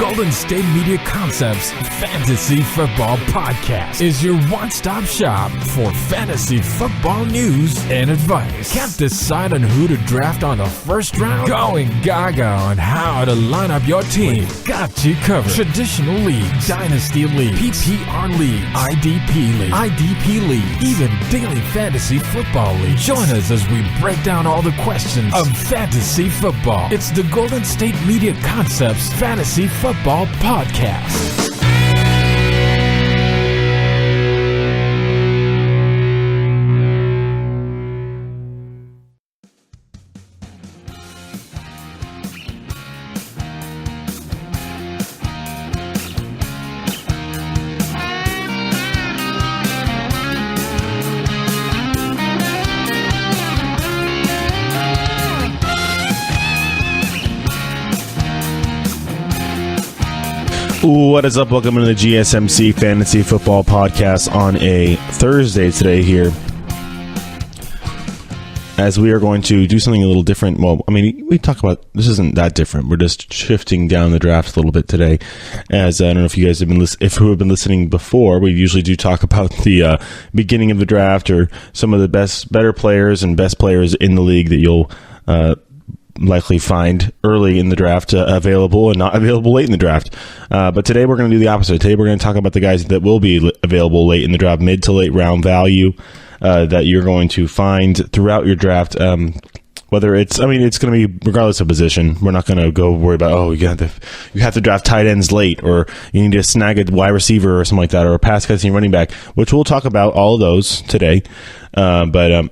Golden State Media Concepts Fantasy Football Podcast is your one-stop shop for fantasy football news and advice. Can't decide on who to draft on the first round? Going gaga on how to line up your team. Got you covered. Traditional leagues, dynasty leagues, PPR leagues, IDP leagues, even daily fantasy football leagues. Join us as we break down all the questions of fantasy football. It's the Golden State Media Concepts Fantasy Football Podcast. What is up? Welcome to the GSMC Fantasy Football Podcast on a Thursday today here, as we are going to do something a little different. Well, I mean, we talk about, this isn't that different. We're just shifting down the draft a little bit today. As I don't know if you guys have been who have been listening before, we usually do talk about the beginning of the draft or some of the better players and best players in the league that you'll likely find early in the draft available and not available late in the draft. But today we're going to do the opposite. Today we're going to talk about the guys that will be available late in the draft, mid to late round value that you're going to find throughout your draft. Whether it's going to be regardless of position. We're not going to go worry about, you have to draft tight ends late, or you need to snag a wide receiver or something like that, or a pass catching running back, which we'll talk about all of those today. But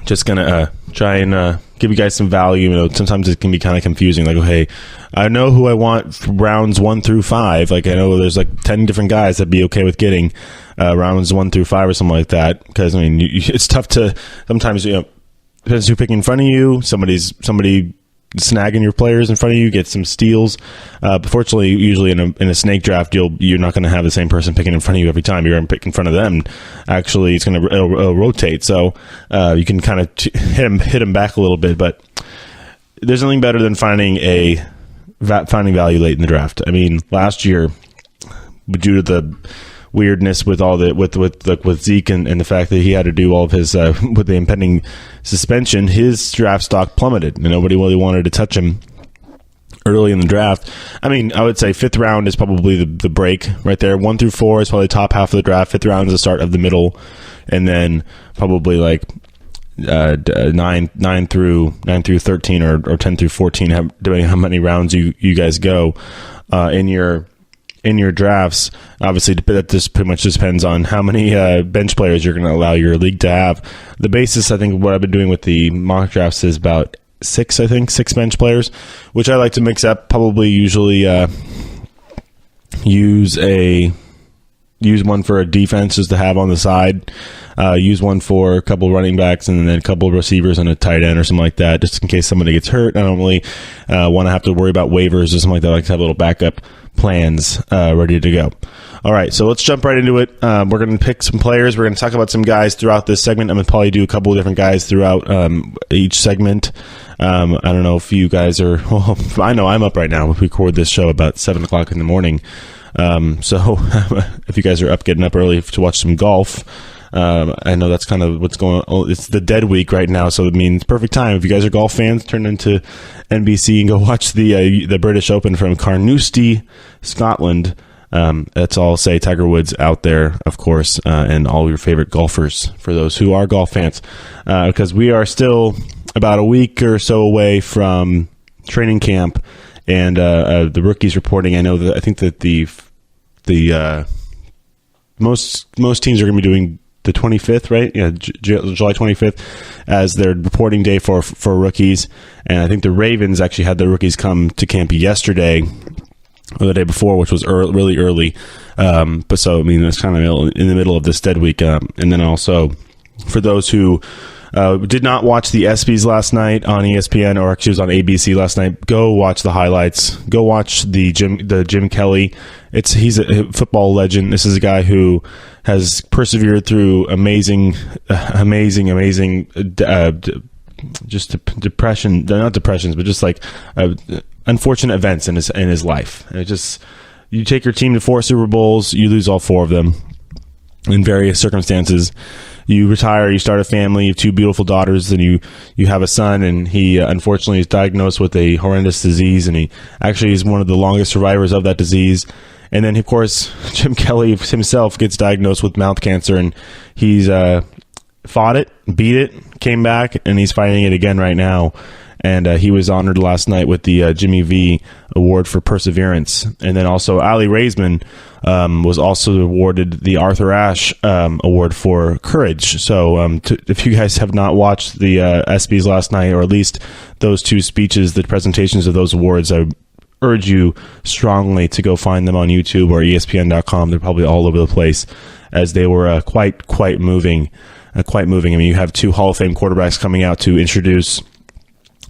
just going to try and give you guys some value. You know, sometimes it can be kind of confusing. Like, okay, I know who I want for rounds 1 through 5. Like, I know there's like 10 different guys that'd be okay with getting rounds 1 through 5 or something like that. Because I mean, it's tough to sometimes. Depends who picking in front of you. Somebody snagging your players in front of you, get some steals. But fortunately, usually in a snake draft, you're not going to have the same person picking in front of you every time. You're going to pick in front of them. Actually, it's going to rotate, so you can kind of hit them back a little bit. But there's nothing better than finding value late in the draft. I mean, last year, due to the weirdness with all with Zeke and the fact that he had to do all of his with the impending suspension, his draft stock plummeted and nobody really wanted to touch him early in the draft. I mean, I would say 5th round is probably the break right there. 1 through 4 is probably top half of the draft. 5th round is the start of the middle, and then probably like 9 through 13 or 10 through 14, depending on how many rounds you guys go in your drafts. Obviously, that just pretty much depends on how many bench players you're going to allow your league to have. The basis, I think, what I've been doing with the mock drafts is about 6 bench players, which I like to mix up. Probably usually use one for a defense just to have on the side. Use one for a couple running backs and then a couple of receivers and a tight end or something like that, just in case somebody gets hurt. I don't really want to have to worry about waivers or something like that. I like to have little backup plans ready to go. All right, so let's jump right into it. We're going to pick some players. We're going to talk about some guys throughout this segment. I'm going to probably do a couple of different guys throughout each segment. I don't know if you guys are... Well, I know I'm up right now. We record this show about 7 o'clock in the morning. So if you guys are getting up early to watch some golf, I know that's kind of what's going on. It's the dead week right now, so it means perfect time. If you guys are golf fans, turn into NBC and go watch the British Open from Carnoustie, Scotland. That's all I'll say. Tiger Woods out there, of course, and all your favorite golfers for those who are golf fans, because we are still about a week or so away from training camp and the rookies reporting. I think that the most teams are going to be doing the 25th, right? Yeah, July 25th as their reporting day for rookies. And I think the Ravens actually had their rookies come to camp yesterday or the day before, which was really early. But so, I mean, it's kind of in the middle of this dead week. And then also for those who did not watch the ESPYs last night on ESPN, or actually it was on ABC last night, go watch the highlights. Go watch the Jim Kelly. He's a football legend. This is a guy who has persevered through amazing just depression, not depressions, but just like unfortunate events in his life. And it just, you take your team to 4 Super Bowls, you lose all 4 of them in various circumstances. You retire, you start a family, you have 2 beautiful daughters, and you have a son, and he unfortunately is diagnosed with a horrendous disease, and he actually is one of the longest survivors of that disease. And then, of course, Jim Kelly himself gets diagnosed with mouth cancer, and he's fought it, beat it, came back, and he's fighting it again right now. And he was honored last night with the Jimmy V Award for Perseverance. And then also Ali Raisman was also awarded the Arthur Ashe Award for Courage. So if you guys have not watched the ESPYs last night, or at least those 2 speeches, the presentations of those awards, I urge you strongly to go find them on YouTube or ESPN.com. They're probably all over the place, as they were quite moving. I mean, you have 2 Hall of Fame quarterbacks coming out to introduce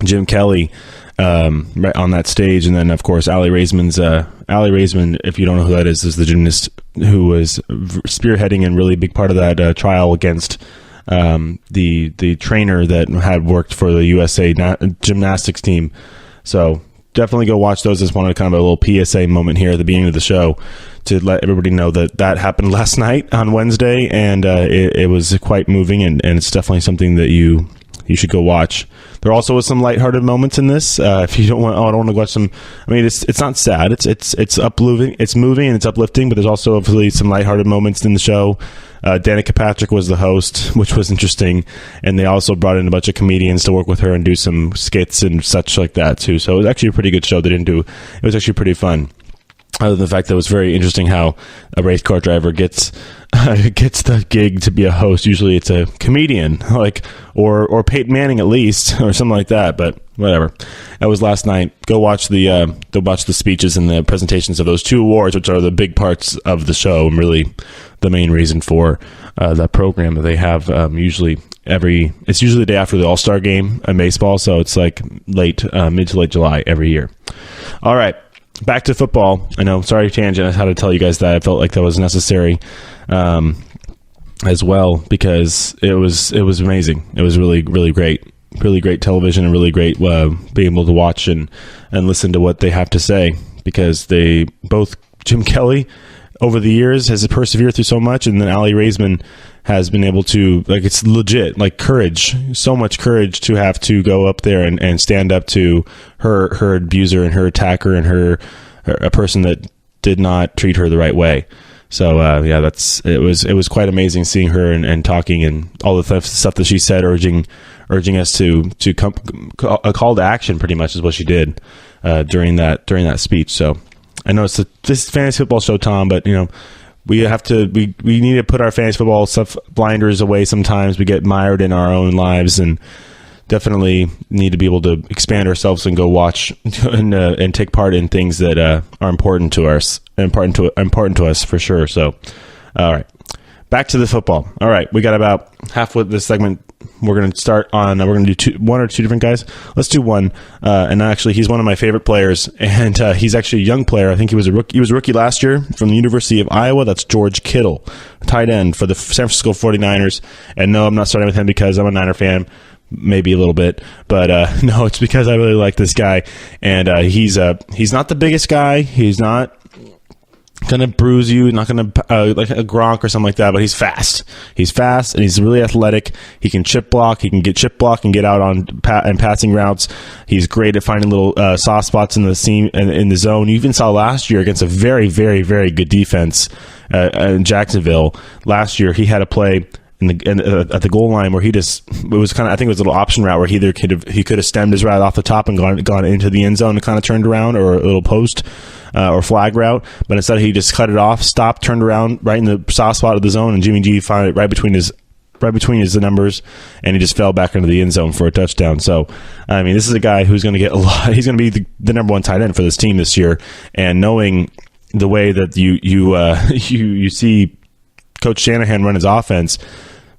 Jim Kelly right on that stage, and then of course Ali Raisman, if you don't know who that is the gymnast who was spearheading and really big part of that trial against the trainer that had worked for the USA gymnastics team. So definitely go watch those. I just wanted kind of a little PSA moment here at the beginning of the show to let everybody know that happened last night on Wednesday, and it was quite moving, and it's definitely something that you should go watch. There also was some lighthearted moments in this. If you don't want to watch some, I mean, it's not sad. It's uplifting. It's moving and it's uplifting. But there's also hopefully some lighthearted moments in the show. Danica Patrick was the host, which was interesting, and they also brought in a bunch of comedians to work with her and do some skits and such like that too. So it was actually a pretty good show. It was actually pretty fun. Other than the fact that it was very interesting how a race car driver gets the gig to be a host. Usually it's a comedian, or Peyton Manning at least, or something like that. But whatever. That was last night. Go watch the speeches and the presentations of those 2 awards, which are the big parts of the show and really the main reason for that program that they have. It's usually the day after the All-Star game in baseball, so it's like mid to late July every year. All right. Back to football. I know, sorry, tangent. I had to tell you guys that. I felt like that was necessary as well, because it was amazing. It was really, really great. Really great television, and really great being able to watch and listen to what they have to say, because Jim Kelly over the years has persevered through so much, and then Ali Raisman has been able to, it's legit, courage, so much courage to have to go up there and stand up to her abuser and her attacker and a person that did not treat her the right way. So it was quite amazing seeing her and talking and all the stuff that she said, urging us to a call to action, pretty much is what she did during that speech. So I know this is fantasy football show, Tom, but we need to put our fantasy football stuff blinders away sometimes. We get mired in our own lives, and definitely need to be able to expand ourselves and go watch and take part in things that are important to us, important to us for sure. So, all right, back to the football. All right, we got about halfway this segment. We're going to start on. We're going to do 1 or 2 different guys. Let's do one. And actually, he's one of my favorite players, and he's actually a young player. I think he was a rookie. He was a rookie last year from the University of Iowa. That's George Kittle, tight end for the San Francisco 49ers. And no, I'm not starting with him because I'm a Niner fan. Maybe a little bit, but no, it's because I really like this guy. And he's not the biggest guy. He's not gonna bruise you, not gonna like a Gronk or something like that, but he's fast, and he's really athletic. He can chip block, and get out on and passing routes. He's great at finding little soft spots in the seam and in the zone. You even saw last year against a very, very, very good defense in Jacksonville. Last year he had a play at the goal line where I think it was a little option route where he could have stemmed his route off the top and gone into the end zone and kind of turned around, or a little post or flag route, but instead he just cut it off, stopped, turned around right in the soft spot of the zone, and Jimmy G found it right between his numbers, and he just fell back into the end zone for a touchdown. So, I mean, this is a guy who's going to get a lot. He's going to be the number one tight end for this team this year, and knowing the way that you see Coach Shanahan run his offense,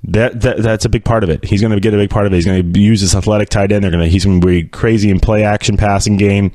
that's a big part of it. He's going to get a big part of it. He's going to use this athletic tight end. He's going to be crazy in play action passing game.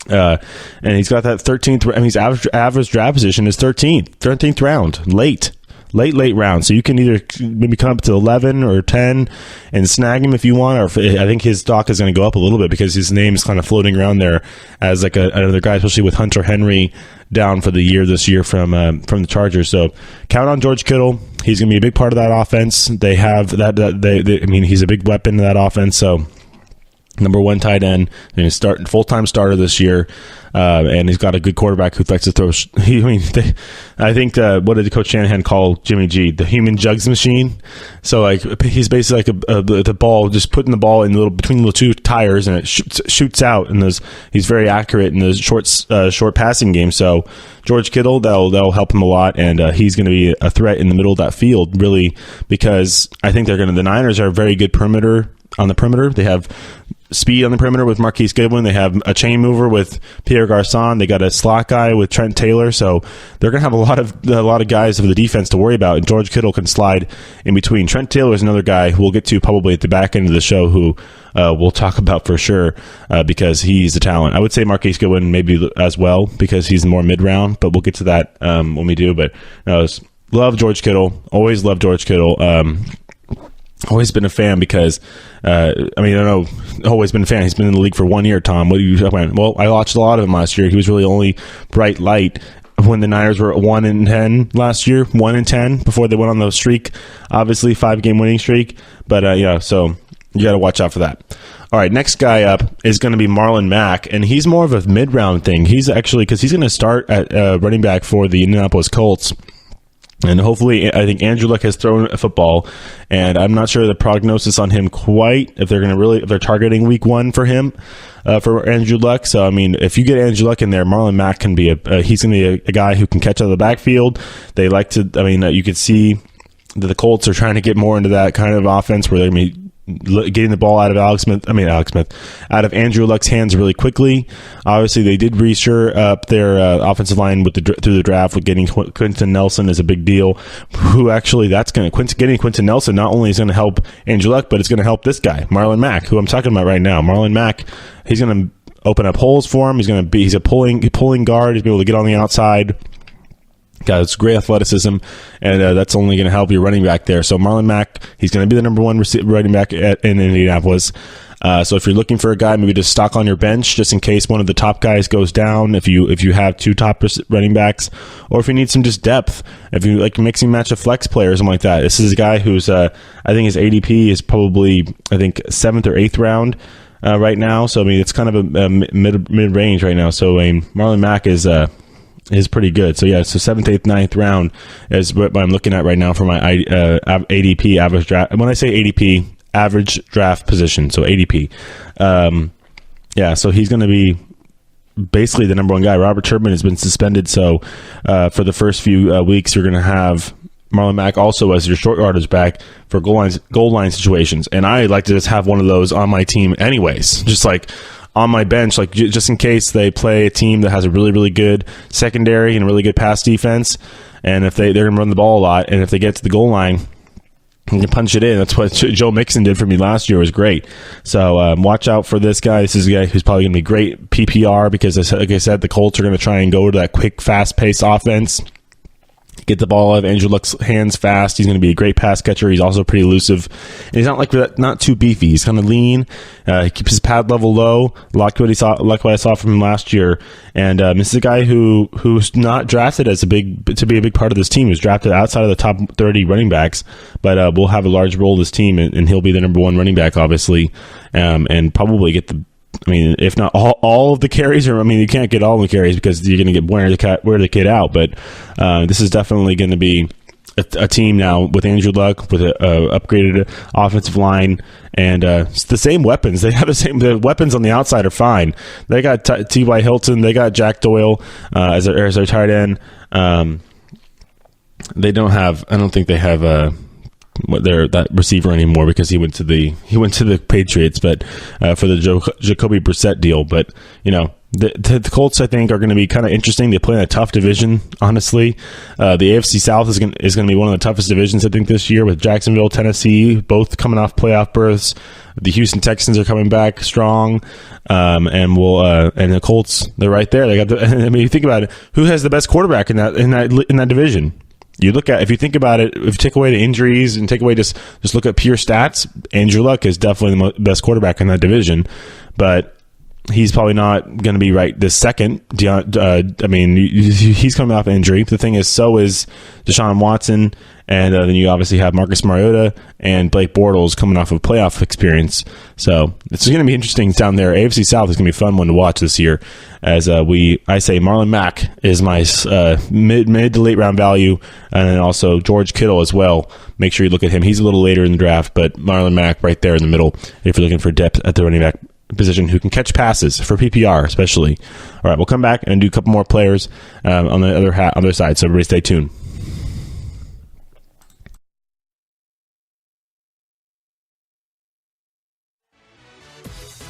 And he's got that 13th. I mean, his average draft position is 13th round, late. late round. So you can either maybe come up to 11 or 10 and snag him if you want, or I think his stock is going to go up a little bit because his name is kind of floating around there as like another guy, especially with Hunter Henry down for the year this year from the Chargers. So count on George Kittle. He's going to be a big part of that offense. They have I mean, he's a big weapon in that offense. So number one tight end, and he's full-time starter this year, and he's got a good quarterback who likes to throw. I think what did Coach Shanahan call Jimmy G? The human jugs machine. So like he's basically like the ball, just putting the ball in between the two tires, and it shoots out. And he's very accurate in the short passing game. So George Kittle, that'll help him a lot, and he's going to be a threat in the middle of that field, really, because I think the Niners are a very good on the perimeter. They have speed on the perimeter with Marquise Goodwin. They have a chain mover with Pierre Garçon. They got a slot guy with Trent Taylor. So they're going to have a lot of guys of the defense to worry about, and George Kittle can slide in between. Trent Taylor is another guy who we'll get to probably at the back end of the show who we'll talk about for sure because he's a talent. I would say Marquise Goodwin maybe as well because he's more mid-round, but we'll get to that when we do. But love George Kittle. Always love George Kittle. Always been a fan because, I don't know, always been a fan. He's been in the league for 1 year, Tom. Well, I watched a lot of him last year. He was really only bright light when the Niners were 1-10 last year, 1-10 before they went on the streak, obviously 5-game winning streak. But, so you got to watch out for that. All right, next guy up is going to be Marlon Mack, and he's more of a mid-round thing. He's actually, because he's going to start at running back for the Indianapolis Colts. And hopefully, I think Andrew Luck has thrown a football, and I'm not sure the prognosis on him quite, if they're targeting week 1 for him, for Andrew Luck. So, I mean, if you get Andrew Luck in there, Marlon Mack can be he's going to be a guy who can catch out of the backfield. They like to, you could see that the Colts are trying to get more into that kind of offense where they're going to be getting the ball out of Andrew Luck's hands really quickly. Obviously, they did reshore up their offensive line through the draft with getting Quentin Nelson is a big deal. Who actually getting Quentin Nelson not only is going to help Andrew Luck, but it's going to help this guy Marlon Mack, who I'm talking about right now. Marlon Mack, he's going to open up holes for him. He's a pulling guard. He's able to get on the outside. Got great athleticism, and that's only going to help your running back there. So Marlon Mack, he's going to be the number one running back in Indianapolis. So if you're looking for a guy, maybe to stock on your bench just in case one of the top guys goes down, if you have 2 top running backs, or if you need some just depth, if you like mixing match of flex players, something like that. This is a guy who's I think his ADP is probably 7th or 8th round right now. So I mean it's kind of a mid range right now. So Marlon Mack is pretty good. So yeah, so 7th, 8th, 9th round is what I'm looking at right now for my ADP average draft. When I say ADP, average draft position, so ADP. So he's going to be basically the number one guy. Robert Turbin has been suspended, so for the first few weeks, you're going to have Marlon Mack also as your short yardage back for goal line situations. And I like to just have one of those on my team anyways, just like on my bench, like just in case they play a team that has a really, really good secondary and a really good pass defense. And if they're going to run the ball a lot, and if they get to the goal line, you can punch it in. That's what Joe Mixon did for me last year. It was great. So watch out for this guy. This is a guy who's probably going to be great PPR because, like I said, the Colts are going to try and go to that quick, fast-paced offense. Get the ball out of Andrew Luck's hands fast. He's going to be a great pass catcher. He's also pretty elusive. And he's not too beefy. He's kind of lean. He keeps his pad level low. Like what I saw from him last year. And this is a guy who's not drafted to be a big part of this team. He was drafted outside of the top 30 running backs, but will have a large role in this team, and he'll be the number one running back, obviously, and probably get if not all of the carries, or you can't get all of the carries because you're going to get wear the kid out. But this is definitely going to be a team now with Andrew Luck, with an upgraded offensive line, and it's the same weapons. They have the weapons on the outside are fine. They got T.Y. Hilton, they got Jack Doyle as their tight end. They don't have. I don't think they have that receiver anymore because he went to the Patriots, but for the Jacoby Brissett deal. But the Colts, I think, are going to be kind of interesting. They play in a tough division, honestly. The AFC South is going to be one of the toughest divisions, I think, this year, with Jacksonville, Tennessee, both coming off playoff berths. The Houston Texans are coming back strong, and the Colts, they're right there. They got you think about it. Who has the best quarterback in that division? if you think about it, if you take away the injuries and take away just look at pure stats, Andrew Luck is definitely the best quarterback in that division, but he's probably not going to be right this second. He's coming off an injury. The thing is, so is Deshaun Watson, and then you obviously have Marcus Mariota and Blake Bortles coming off of playoff experience. So it's going to be interesting down there. AFC South is going to be a fun one to watch this year. As I say, Marlon Mack is my mid to late round value, and then also George Kittle as well. Make sure you look at him. He's a little later in the draft, but Marlon Mack right there in the middle if you're looking for depth at the running back position who can catch passes for PPR especially. All right, we'll come back and do a couple more players on the other side, so everybody stay tuned.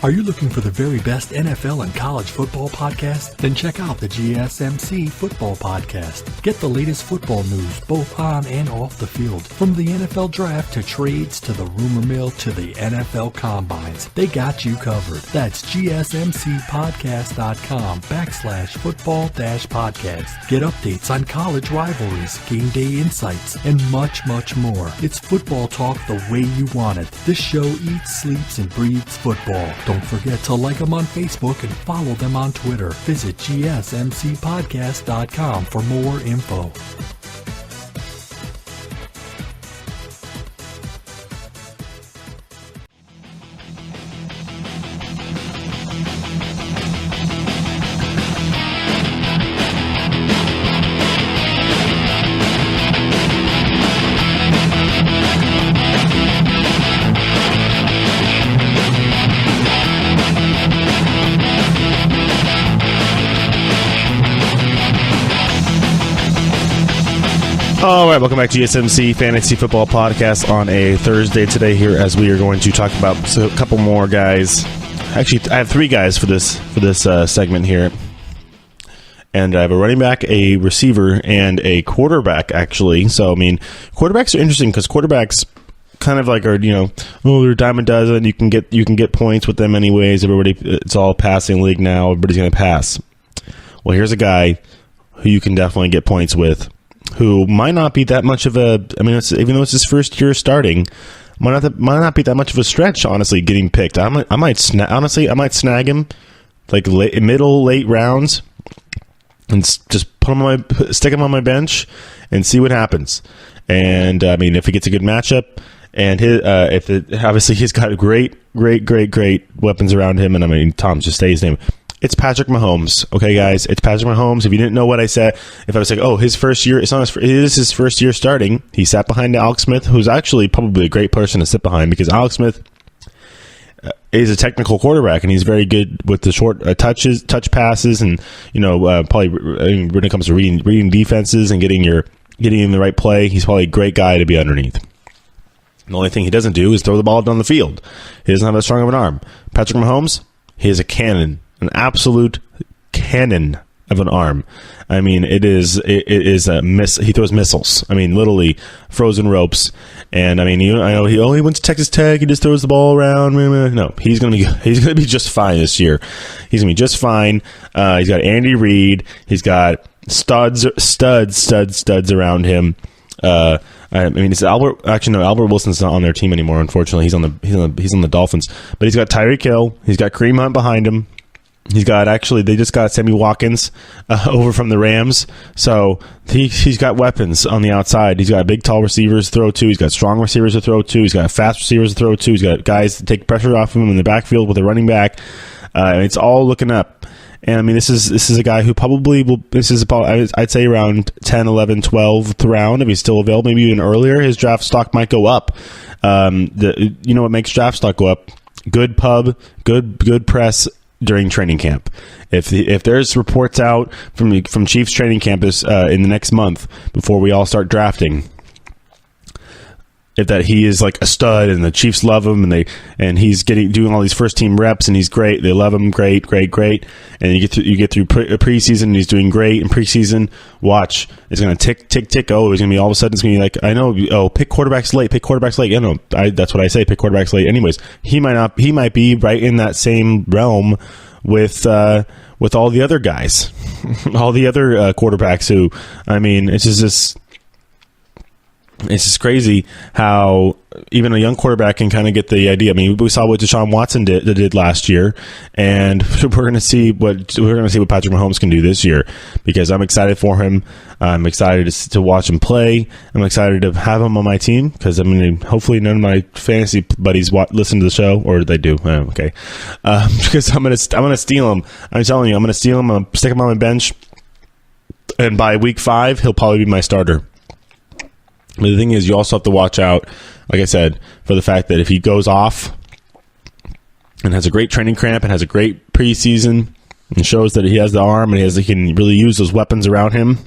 Are you looking for the very best NFL and college football podcast? Then check out the GSMC Football Podcast. Get the latest football news both on and off the field. From the NFL Draft to trades to the rumor mill to the NFL Combines, they got you covered. That's GSMCpodcast.com/football-podcast. Get updates on college rivalries, game day insights, and much, much more. It's football talk the way you want it. This show eats, sleeps, and breathes football. Don't forget to like them on Facebook and follow them on Twitter. Visit GSMCpodcast.com for more info. All right, welcome back to GSMC Fantasy Football Podcast on a Thursday today here, as we are going to talk about a couple more guys. Actually, I have three guys for this segment here. And I have a running back, a receiver, and a quarterback, actually. So, I mean, quarterbacks are interesting because quarterbacks kind of like are, they're a dime a dozen. You can get points with them anyways. It's all passing league now. Everybody's going to pass. Well, here's a guy who you can definitely get points with, who might not be that much of a, even though it's his first year starting, might not be that much of a stretch, honestly, getting picked. I might snag him like late rounds and just stick him on my bench and see what happens. And if he gets a good matchup, and obviously he's got great weapons around him, and Tom, just say his name. It's Patrick Mahomes. Okay, guys, it's Patrick Mahomes. If you didn't know what I said, if I was like, his first year, it is his first year starting. He sat behind Alex Smith, who's actually probably a great person to sit behind, because Alex Smith is a technical quarterback, and he's very good with the short touch passes, and probably when it comes to reading defenses and getting in the right play, he's probably a great guy to be underneath. The only thing he doesn't do is throw the ball down the field. He doesn't have as strong of an arm. Patrick Mahomes, he is a cannon. An absolute cannon of an arm. It is a miss. He throws missiles. Literally frozen ropes. And I know he only went to Texas Tech. He just throws the ball around. No, he's gonna be just fine this year. He's gonna be just fine. He's got Andy Reid. He's got studs around him. It's Albert. Actually, no, Albert Wilson's not on their team anymore. Unfortunately, he's on the Dolphins. But he's got Tarik Hill. He's got Kareem Hunt behind him. They just got Sammy Watkins over from the Rams. So he's got weapons on the outside. He's got big, tall receivers to throw to. He's got strong receivers to throw to. He's got fast receivers to throw to. He's got guys to take pressure off him in the backfield with a running back. It's all looking up. And this is a guy who probably will. I'd say around 10, 11, 12th round if he's still available. Maybe even earlier. His draft stock might go up. What makes draft stock go up? Good pub, good press during training camp. If there's reports out from Chiefs training campus in the next month before we all start drafting, that he is like a stud and the Chiefs love him and he's doing all these first team reps and he's great, they love him, great, and you get through preseason and he's doing great in preseason. Watch, it's gonna tick. It's gonna be all of a sudden it's gonna be like, I know, pick quarterbacks late. That's what I say, pick quarterbacks late. Anyways, he might be right in that same realm with all the other guys, all the other quarterbacks who, it's just this. It's just crazy how even a young quarterback can kind of get the idea. I mean, we saw what Deshaun Watson did last year, and we're going to see what Patrick Mahomes can do this year, because I'm excited for him. I'm excited to watch him play. I'm excited to have him on my team, because I mean, hopefully none of my fantasy buddies listen to the show, or they do. Okay, because I'm gonna steal him. I'm telling you, I'm gonna steal him. I'm gonna stick him on my bench, and by week 5, he'll probably be my starter. But the thing is, you also have to watch out, like I said, for the fact that if he goes off and has a great training camp and has a great preseason and shows that he has the arm and he can really use those weapons around him,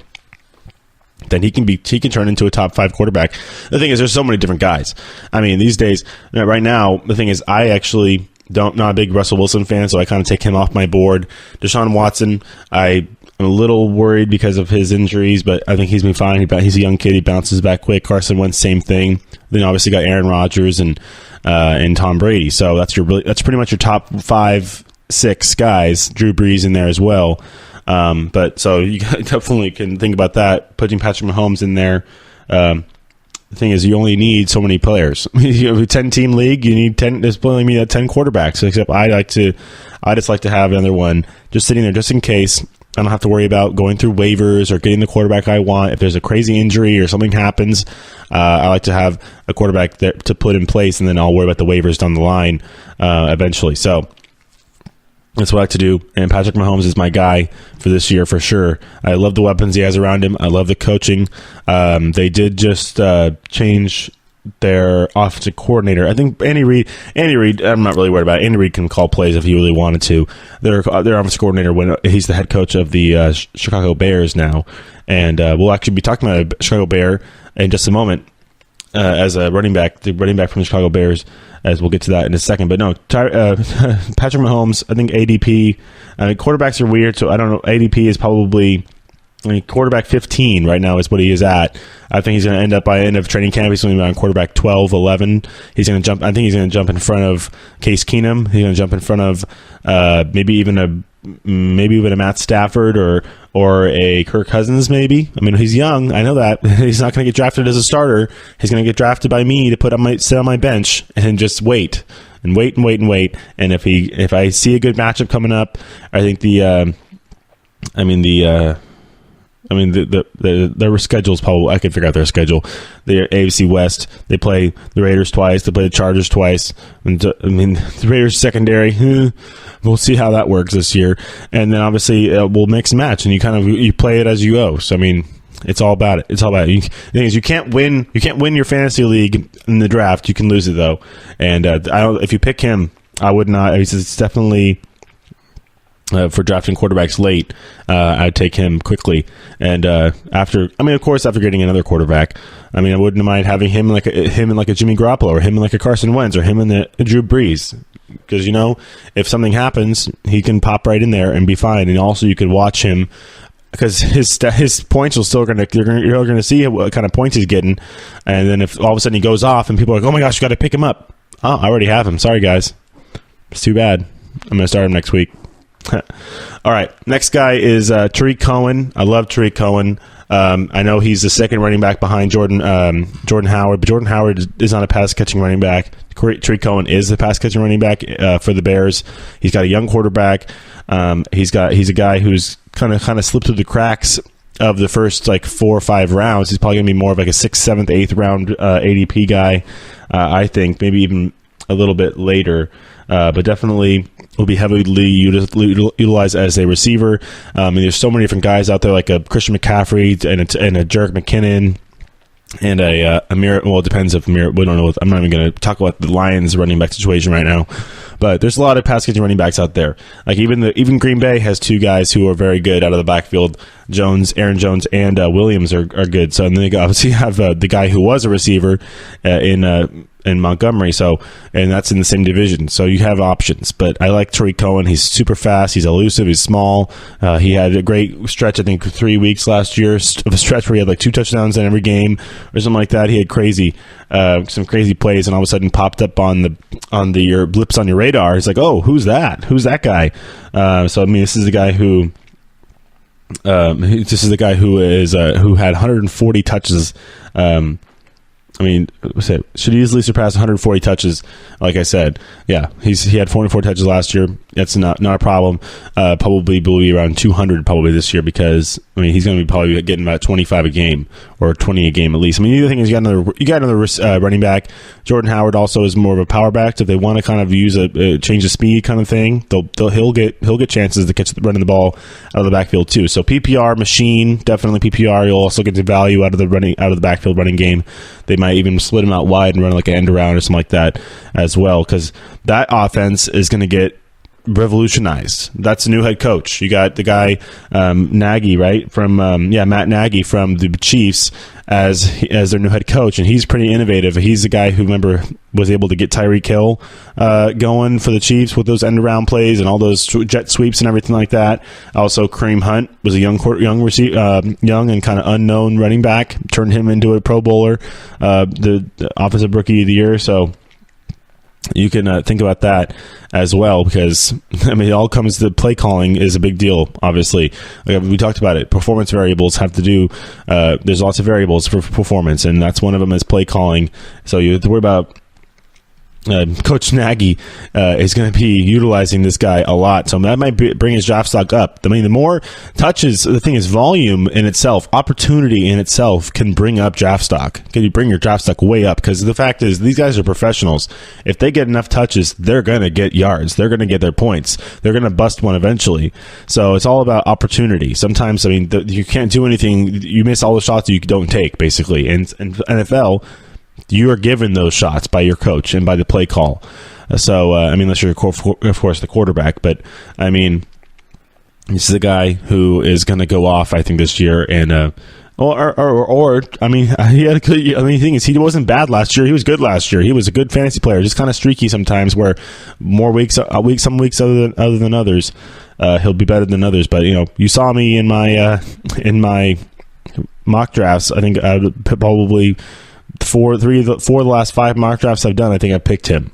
then he can turn into a top 5 quarterback. The thing is, there's so many different guys. I mean, these days, right now, the thing is, I actually not a big Russell Wilson fan, so I kind of take him off my board. Deshaun Watson, I'm a little worried because of his injuries, but I think he's been fine. He's a young kid. He bounces back quick. Carson Wentz, same thing. Then obviously got Aaron Rodgers and Tom Brady. So that's pretty much your top 5-6 guys. Drew Brees in there as well. But so you definitely can think about that. Putting Patrick Mahomes in there. The thing is, you only need so many players. You have a 10-team league. You need 10. There's only 10 quarterbacks. Except I just like to have another one just sitting there, just in case. I don't have to worry about going through waivers or getting the quarterback I want. If there's a crazy injury or something happens, I like to have a quarterback to put in place, and then I'll worry about the waivers down the line eventually. So that's what I like to do. And Patrick Mahomes is my guy for this year for sure. I love the weapons he has around him. I love the coaching. They did just change their offensive coordinator. I think Andy Reid, I'm not really worried about it. Andy Reid can call plays if he really wanted to. Their offensive coordinator, he's the head coach of the Chicago Bears now. And we'll actually be talking about a Chicago Bear in just a moment as a running back, the running back from the Chicago Bears, as we'll get to that in a second. But no, Patrick Mahomes, I think ADP, quarterbacks are weird, so I don't know. ADP is probably... quarterback 15 right now is what he is at. I think he's going to end up by the end of training camp. He's going to be on quarterback 12, 11. He's going to jump. I think he's going to jump in front of Case Keenum. He's going to jump in front of maybe even a Matt Stafford or a Kirk Cousins. Maybe. I mean, he's young. I know that he's not going to get drafted as a starter. He's going to get drafted by me to sit on my bench and just wait. And wait. And if I see a good matchup coming up, I think their schedule is probably, I can figure out their schedule. They're AFC West. They play the Raiders twice. They play the Chargers twice. And, the Raiders secondary, we'll see how that works this year. And then obviously we'll mix and match, and you play it as you go. So I mean, it's all about it. It's all about it. The thing is, you can't win your fantasy league in the draft. You can lose it though. And if you pick him, I would not. It's definitely. For drafting quarterbacks late, I'd take him quickly. And after getting another quarterback, I mean, I wouldn't mind having him like a Jimmy Garoppolo, or him like a Carson Wentz, or him in the Drew Brees, because if something happens, he can pop right in there and be fine. And also, you could watch him because his points will still you're gonna see what kind of points he's getting, and then if all of a sudden he goes off and people are like, oh my gosh, you got to pick him up. Oh, I already have him. Sorry guys, it's too bad. I'm gonna start him next week. All right, next guy is Tarik Cohen. I love Tarik Cohen. I know he's the second running back behind Jordan Howard, but Jordan Howard is not a pass-catching running back. Tarik Cohen is the pass-catching running back for the Bears. He's got a young quarterback. He's a guy who's kind of slipped through the cracks of the first 4 or 5 rounds. He's probably going to be more of like a 6th, 7th, 8th round ADP guy. I think maybe even a little bit later, but definitely will be heavily utilized as a receiver. And there's so many different guys out there, like a Christian McCaffrey and a Jerick McKinnon and a Amir. Well, it depends if Amir. We don't know. I'm not even going to talk about the Lions running back situation right now. But there's a lot of pass catching running backs out there. Like even Green Bay has 2 guys who are very good out of the backfield. Aaron Jones, and Williams are good. So and then they obviously have the guy who was a receiver in Montgomery. So and that's in the same division. So you have options. But I like Tarik Cohen. He's super fast. He's elusive. He's small. He had a great stretch. I think 3 weeks last year of a stretch where he had 2 touchdowns in every game or something like that. He had some crazy plays, and all of a sudden popped up on your blips on your radar. It's like, oh, who's that? Who's that guy? So I mean, this is a guy who. This is the guy who had 140 touches I mean, should easily surpass 140 touches. Like I said, yeah, he had 44 touches last year. That's not a problem. Probably will be around 200 probably this year because I mean he's going to be probably getting about 25 a game or 20 a game at least. I mean, the other thing is you got another running back. Jordan Howard also is more of a power back. So if they want to kind of use a change of speed kind of thing, he'll get chances to catch running the ball out of the backfield too. So PPR machine, definitely PPR. You'll also get the value out of the backfield running game. They might even split him out wide and run like an end around or something like that as well because that offense is going to get revolutionized. That's a new head coach. You got the guy Nagy, right? From Matt Nagy from the Chiefs as their new head coach, and he's pretty innovative. He's the guy who was able to get Tarik Hill going for the Chiefs with those end around plays and all those jet sweeps and everything like that. Also, Kareem Hunt was a young and kind of unknown running back. Turned him into a Pro Bowler, the offensive rookie of the year. So you can think about that as well because, I mean, it all comes to play calling is a big deal, obviously. Like we talked about it. Performance variables have to do there's lots of variables for performance, and that's one of them is play calling. So you have to worry about Coach Nagy is going to be utilizing this guy a lot, so that might bring his draft stock up. I mean, the more touches, the thing is volume in itself, opportunity in itself can bring up draft stock. Can you bring your draft stock way up? Because the fact is, these guys are professionals. If they get enough touches, they're going to get yards. They're going to get their points. They're going to bust one eventually. So it's all about opportunity. Sometimes, I mean, you can't do anything. You miss all the shots you don't take, basically. In NFL, you are given those shots by your coach and by the play call. So, I mean, unless you're, of course, the quarterback. But, I mean, this is a guy who is going to go off, I think, this year. And, I mean, he had a good. I mean, the thing is, he wasn't bad last year. He was good last year. He was a good fantasy player. Just kind of streaky sometimes, where some weeks other than others, he'll be better than others. But you saw me in my mock drafts. I think I would probably. Four of the last 5 mock drafts I've done, I think I picked him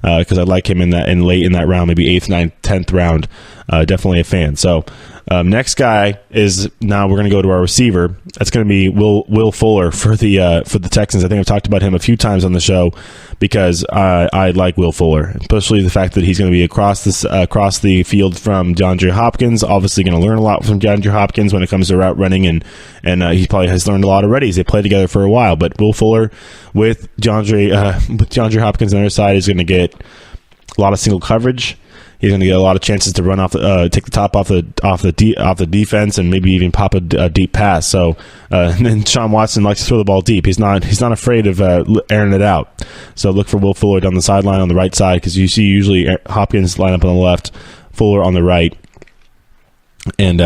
because I like him late in that round, maybe 8th, 9th, 10th round. Definitely a fan. So next guy is now we're going to go to our receiver. That's going to be Will Fuller for the Texans. I think I've talked about him a few times on the show because I like Will Fuller, especially the fact that he's going to be across the field from DeAndre Hopkins. Obviously, going to learn a lot from DeAndre Hopkins when it comes to route running, and he probably has learned a lot already as they played together for a while. But Will Fuller with DeAndre Hopkins on the other side is going to get a lot of single coverage. He's going to get a lot of chances to run take the top off the defense, and maybe even pop a deep pass. So, and then Deshaun Watson likes to throw the ball deep. He's not afraid of airing it out. So look for Will Fuller down the sideline on the right side because you see usually Hopkins line up on the left, Fuller on the right, and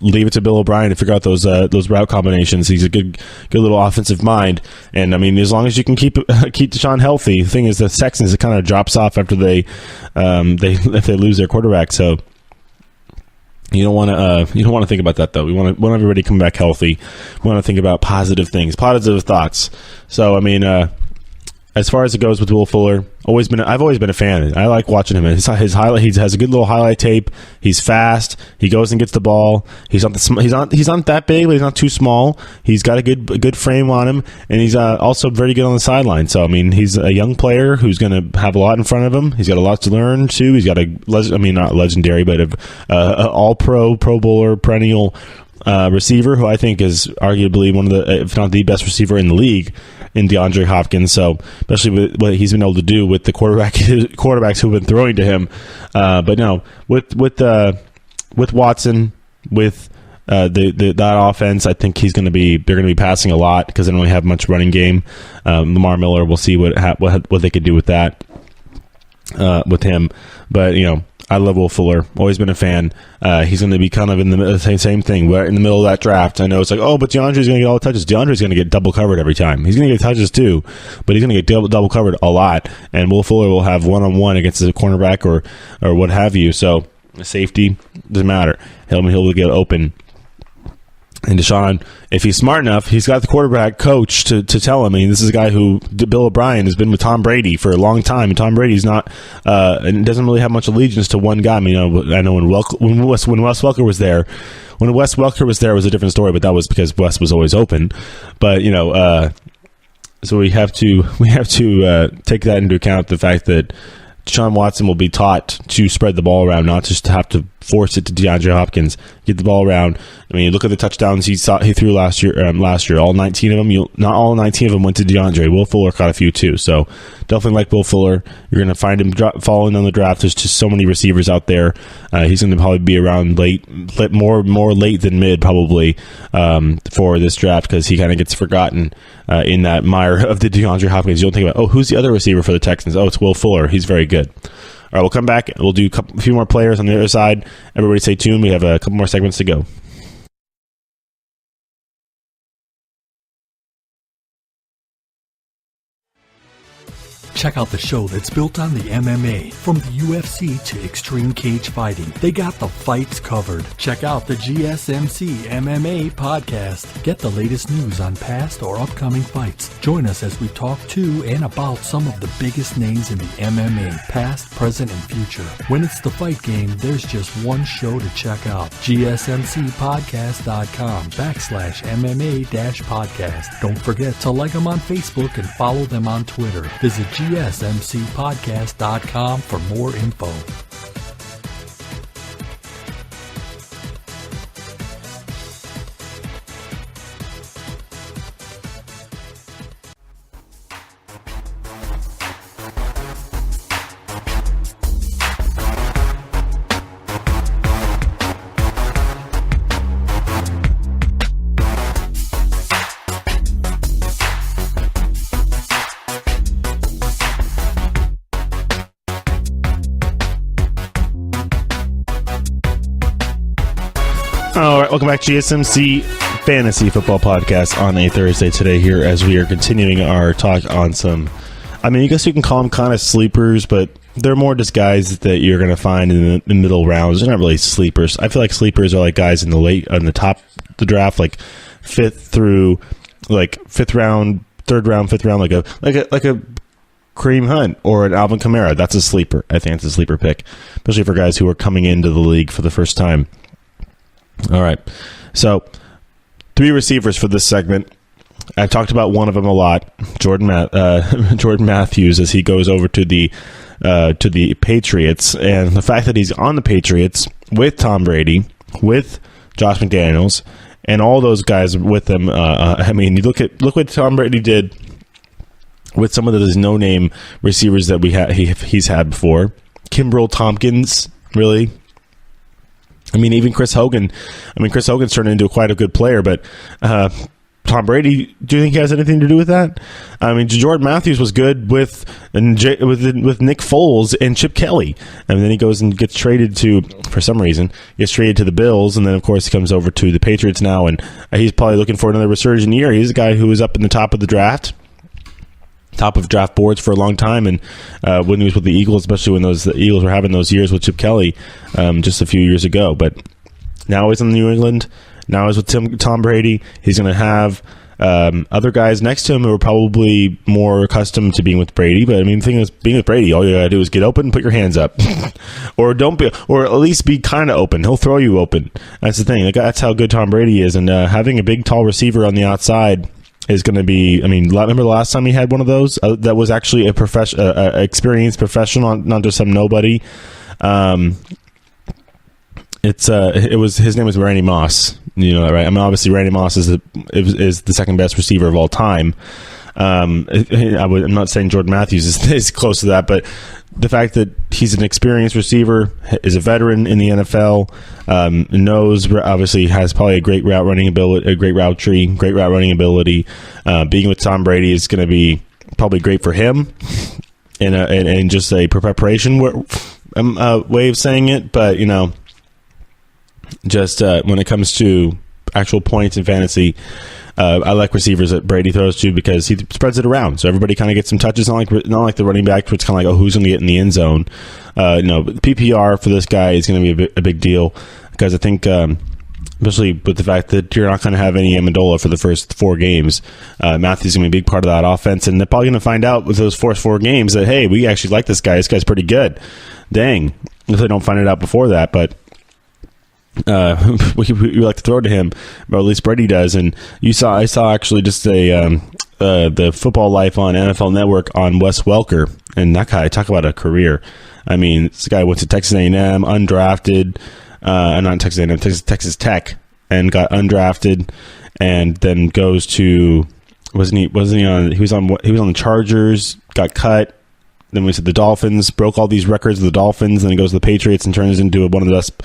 leave it to Bill O'Brien to figure out those route combinations. He's a good little offensive mind, and I mean, as long as you can keep Deshaun healthy. The thing is, the Texans, it kind of drops off after if they lose their quarterback. So you don't want to think about that though. We want everybody to come back healthy. We want to think about positive things, positive thoughts. So I mean, as far as it goes with Will Fuller, I've always been a fan. I like watching him. His highlight, he has a good little highlight tape. He's fast. He goes and gets the ball. He's not that big, but he's not too small. He's got a good frame on him, and he's also very good on the sideline. So I mean, he's a young player who's going to have a lot in front of him. He's got a lot to learn too. He's got not legendary, but a all-pro, Pro Bowler, perennial receiver who I think is arguably one of the, if not the best receiver in the league, in DeAndre Hopkins. So especially with what he's been able to do with the quarterbacks who've been throwing to him. But no, with Watson, with that offense, I think they're going to be passing a lot because they don't really have much running game. Lamar Miller, we'll see what they could do with that with him. But I love Will Fuller. Always been a fan. He's going to be kind of in the same thing. We're in the middle of that draft. I know it's like, but DeAndre's going to get all the touches. DeAndre's going to get double covered every time. He's going to get touches too, but he's going to get double covered a lot. And Will Fuller will have one-on-one against a cornerback or what have you. So safety doesn't matter. He'll get open. And Deshaun, if he's smart enough, he's got the quarterback coach to tell him. I mean, this is a guy who Bill O'Brien has been with Tom Brady for a long time, and Tom Brady's not and doesn't really have much allegiance to one guy. I mean, I know when Wes Welker was there, it was a different story, but that was because Wes was always open. But So we have to take that into account, the fact that Deshaun Watson will be taught to spread the ball around, not just to have to force it to DeAndre Hopkins. Get the ball around. I mean, look at the touchdowns he threw last year. All 19 of them. Not all 19 of them went to DeAndre. Will Fuller caught a few too. So definitely like Will Fuller. You're going to find him falling on the draft. There's just so many receivers out there. He's going to probably be around more late than mid probably for this draft, because he kind of gets forgotten in that mire of the DeAndre Hopkins. You don't think about, who's the other receiver for the Texans? Oh, it's Will Fuller. He's very good. All right, we'll come back. We'll do a few more players on the other side. Everybody stay tuned. We have a couple more segments to go. Check out the show that's built on the MMA. From the UFC to extreme cage fighting, they got the fights covered. Check out the GSMC MMA Podcast. Get the latest news on past or upcoming fights. Join us as we talk to and about some of the biggest names in the MMA, past, present, and future. When it's the fight game, there's just one show to check out. GSMCpodcast.com/MMA-podcast. Don't forget to like them on Facebook and follow them on Twitter. Visit GSMCpodcast.com for more info. All right, welcome back to GSMC Fantasy Football Podcast on a Thursday today here, as we are continuing our talk on some, I mean, I guess you can call them kind of sleepers, but they're more just guys that you're going to find in the middle rounds. They're not really sleepers. I feel like sleepers are like guys in the top of the draft, like fifth round, third round, fifth round, like a Kareem Hunt or an Alvin Kamara. That's a sleeper. I think it's a sleeper pick, especially for guys who are coming into the league for the first time. All right, so 3 receivers for this segment. I talked about one of them a lot, Jordan Matthews, as he goes over to the Patriots, and the fact that he's on the Patriots with Tom Brady, with Josh McDaniels, and all those guys with them. I mean, you look what Tom Brady did with some of those no-name receivers that he's had before. Kimbrel Tompkins, really. I mean, even Chris Hogan. I mean, Chris Hogan's turned into quite a good player, but Tom Brady, do you think he has anything to do with that? I mean, Jordan Matthews was good with Nick Foles and Chip Kelly, and then he goes and gets traded to, for some reason, the Bills, and then, of course, he comes over to the Patriots now, and he's probably looking for another resurgent year. He's a guy who was up in the top of the draft. Top of draft boards for a long time, and when he was with the Eagles, especially when the Eagles were having those years with Chip Kelly just a few years ago. But now he's in New England. Now he's with Tom Brady. He's going to have other guys next to him who are probably more accustomed to being with Brady. But I mean, the thing is, being with Brady, all you got to do is get open, put your hands up, or at least be kind of open. He'll throw you open. That's the thing. That's how good Tom Brady is, and having a big, tall receiver on the outside is going to be, I mean, remember the last time he had one of those that was actually a experienced professional, not just some nobody. His name was Randy Moss. You know that, right? I mean, obviously Randy Moss is the second best receiver of all time. I'm not saying Jordan Matthews is close to that, but the fact that he's an experienced receiver, is a veteran in the NFL, knows, obviously has probably a great route running ability, a great route tree, great route running ability. Being with Tom Brady is going to be probably great for him, and just a preparation way of saying it. But just when it comes to actual points in fantasy, I like receivers that Brady throws to because he spreads it around, so everybody kind of gets some touches. Not like the running back, where it's kind of like, who's going to get in the end zone? PPR for this guy is going to be a big deal, because I think, especially with the fact that you're not going to have any Amendola for the first 4 games, Matthews is going to be a big part of that offense, and they're probably going to find out with those first 4 games that, hey, we actually like this guy. This guy's pretty good. Dang, if they don't find it out before that, but. We like to throw to him, but at least Brady does. And I saw actually just a the Football Life on NFL Network on Wes Welker, and that guy, talk about a career. I mean, this guy went to Texas A&M, undrafted, not Texas A&M, Texas Tech, and got undrafted, and then goes to he was on the Chargers, got cut. Then we said the Dolphins, broke all these records of the Dolphins, and then he goes to the Patriots and turns into one of the best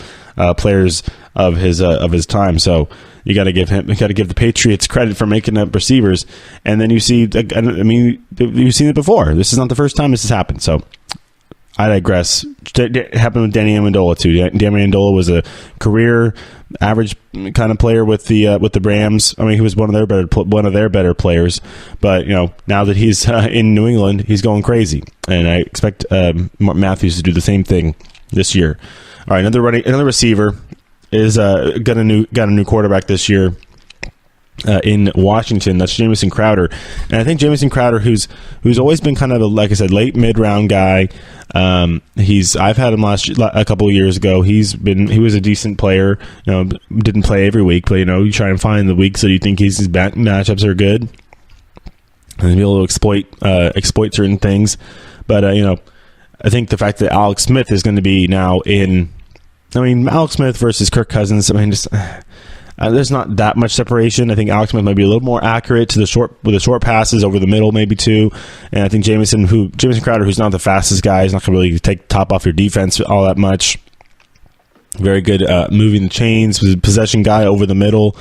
players of his time. So you got to give the Patriots credit for making up receivers. And then you see, I mean, you've seen it before. This is not the first time this has happened. So I digress. It happened with Danny Amendola too. Danny Amendola was a career average kind of player with the Rams. I mean, he was one of their better players. But now that he's in New England, he's going crazy, and I expect Matthews to do the same thing this year. All right, another receiver is got a new quarterback this year. In Washington, that's Jamison Crowder, and I think Jamison Crowder, who's always been kind of like I said, late mid-round guy. I've had him a couple of years ago. He was a decent player. Didn't play every week, but you try and find the weeks that you think his matchups are good, and be able to exploit certain things. But I think the fact that Alex Smith is going to be now Alex Smith versus Kirk Cousins. I mean, just. There's not that much separation. I think Alex Smith might be a little more accurate with the short passes over the middle, maybe too. And I think Jamison Crowder, who's not the fastest guy, is not going to really take top off your defense all that much. Very good moving the chains, possession guy over the middle,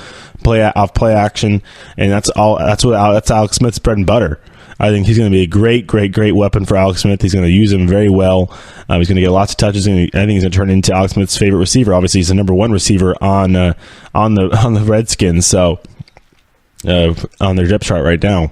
play action, and that's Alex Smith's bread and butter. I think he's going to be a great weapon for Alex Smith. He's going to use him very well. He's going to get lots of touches. I think he's going to turn into Alex Smith's favorite receiver. Obviously, he's the number one receiver on the Redskins, so on their depth chart right now.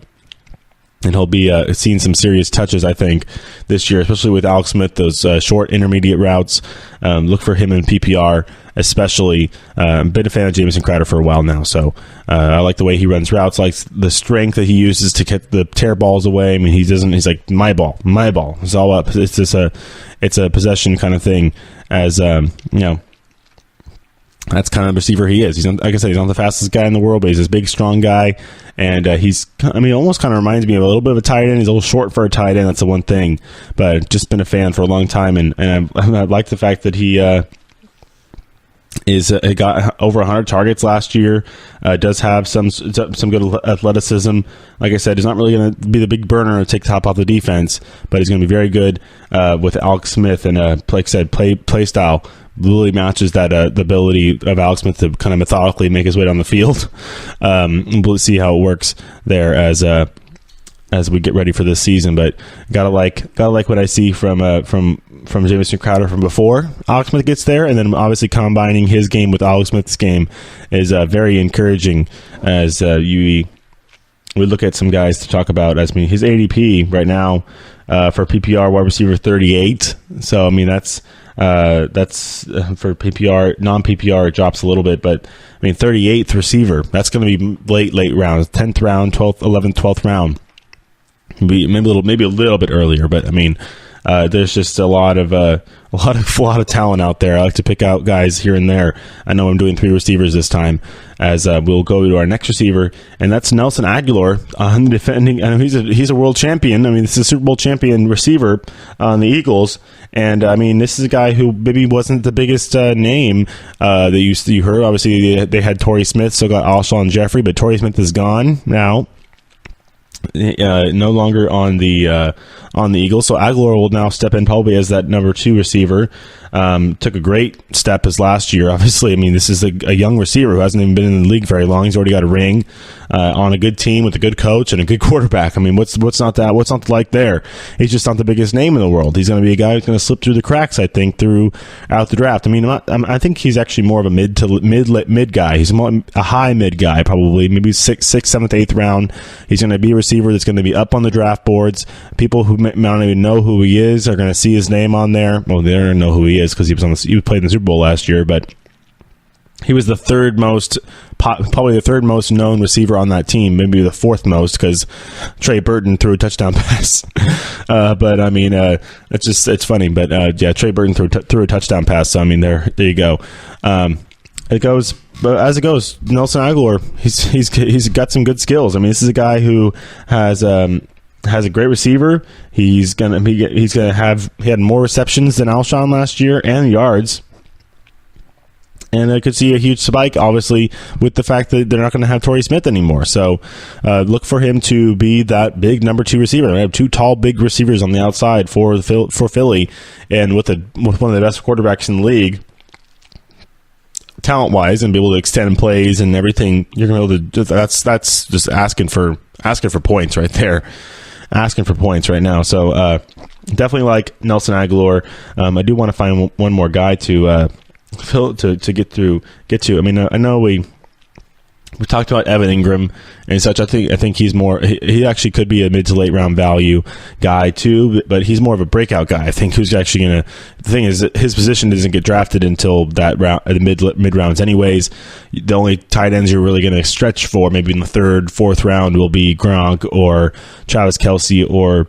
And he'll be seeing some serious touches, I think, this year, especially with Alex Smith, those short intermediate routes. Look for him in PPR, especially. Been a fan of Jamison Crowder for a while now, so I like the way he runs routes, like the strength that he uses to get the tear balls away. I mean, he's like, my ball. It's all up. It's just it's a possession kind of thing, as that's kind of the receiver he is. Like I said, he's not the fastest guy in the world, but he's this big, strong guy. And almost kind of reminds me of a little bit of a tight end. He's a little short for a tight end. That's the one thing. But I've just been a fan for a long time. And I like the fact that he got over 100 targets last year. Does have some good athleticism. Like I said, he's not really going to be the big burner or take top off the defense, but he's going to be very good with Alex Smith. And like I said, play style really matches that the ability of Alex Smith to kind of methodically make his way down the field. We'll see how it works there as we get ready for this season. But gotta like what I see from Jamison Crowder from before Alex Smith gets there, and then obviously combining his game with Alex Smith's game is very encouraging. As we look at some guys to talk about. His ADP right now for PPR wide receiver 38. So that's for PPR, non-PPR, it drops a little bit, but 38th receiver, that's going to be late rounds, 10th round, 12th, 11th, 12th round, maybe a little bit earlier, but there's just a lot of talent out there. I like to pick out guys here and there. I know I'm doing 3 receivers this time, as we'll go to our next receiver, and that's Nelson Agholor, defending. I know he's a world champion. This is a Super Bowl champion receiver on the Eagles, and this is a guy who maybe wasn't the biggest name that you heard. Obviously, they had Torrey Smith, still got Alshon Jeffrey, but Torrey Smith is gone now. No longer on the Eagles, so Agholor will now step in probably as that number 2 receiver. Took a great step as last year. Obviously, this is a young receiver who hasn't even been in the league very long. He's already got a ring on a good team with a good coach and a good quarterback. What's not like there? He's just not the biggest name in the world. He's going to be a guy who's going to slip through the cracks, I think, throughout the draft. I think he's actually more of a mid guy. He's more a high mid guy, probably maybe 6th, 7th, 8th round. He's going to be a receiver that's going to be up on the draft boards. People who might not even know who he is are going to see his name on there. Well, they don't know who he is because he played in the Super Bowl last year, but he was probably the third most known receiver on that team, maybe the 4th most, because Trey Burton threw a touchdown pass. It's funny. But Trey Burton threw a touchdown pass. So there you go. it goes. But as it goes, Nelson Agholor, he's got some good skills. I mean, this is a guy who has a great receiver. He had more receptions than Alshon last year and yards. And I could see a huge spike, obviously, with the fact that they're not going to have Torrey Smith anymore. So look for him to be that big number 2 receiver. I have 2 tall, big receivers on the outside for Philly, and with one of the best quarterbacks in the league, talent-wise, and be able to extend plays and everything. You're going to be able to. That's just asking for points right there. Asking for points right now. So definitely like Nelson Agholor. I do want to find one more guy to get to. I mean, I know we talked about Evan Engram and such. I think he's more. He actually could be a mid to late round value guy too, but he's more of a breakout guy. I think who's actually gonna. The thing is, that his position doesn't get drafted until that round, the mid rounds, anyways. The only tight ends you're really gonna stretch for, maybe in the 3rd, 4th round, will be Gronk or Travis Kelce or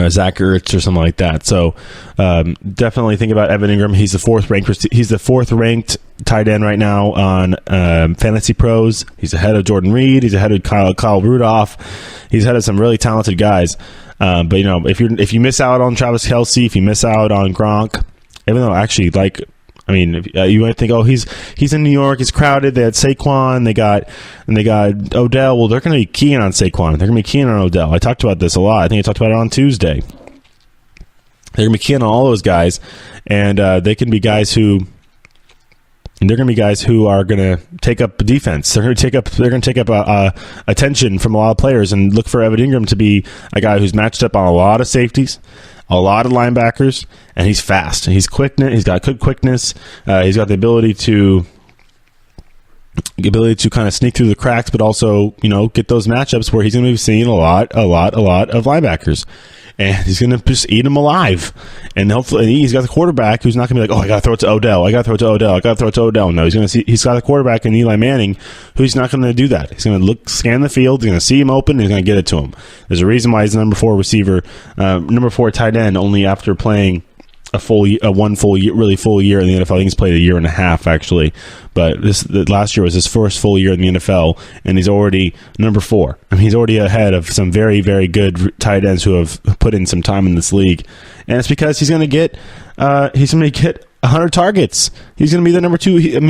Zach Ertz or something like that. So definitely think about Evan Engram. He's the 4th ranked tight end right now on Fantasy Pros. He's ahead of Jordan Reed. He's ahead of Kyle Rudolph. He's ahead of some really talented guys. But you know, if you miss out on Travis Kelce, if you miss out on Gronk, even though actually you might think, oh, he's in New York, it's crowded. They had Saquon, they got Odell. Well, they're going to be keying on Saquon. They're going to be keying on Odell. I talked about this a lot. I think I talked about it on Tuesday. They're going to be keying on all those guys, and they can be guys who. And they're going to be guys who are going to take up defense. They're going to take up attention from a lot of players, and look for Evan Engram to be a guy who's matched up on a lot of safeties, a lot of linebackers, and he's fast. He's quick. He's got good quickness. He's got the ability to kind of sneak through the cracks, but also get those matchups where he's going to be seeing a lot of linebackers. And he's going to just eat them alive. And hopefully he's got the quarterback who's not going to be like, oh, I got to throw it to Odell. No, he's got a quarterback in Eli Manning who's not going to do that. He's going to scan the field. He's going to see him open, and he's going to get it to him. There's a reason why he's the number 4 receiver, number 4 tight end, only after playing one full year in the NFL. I think he's played a year and a half, actually. But last year was his first full year in the NFL, and he's already number 4. I mean, he's already ahead of some very, very good tight ends who have put in some time in this league. And it's because he's going to get 100 targets. He's going to be the number 2.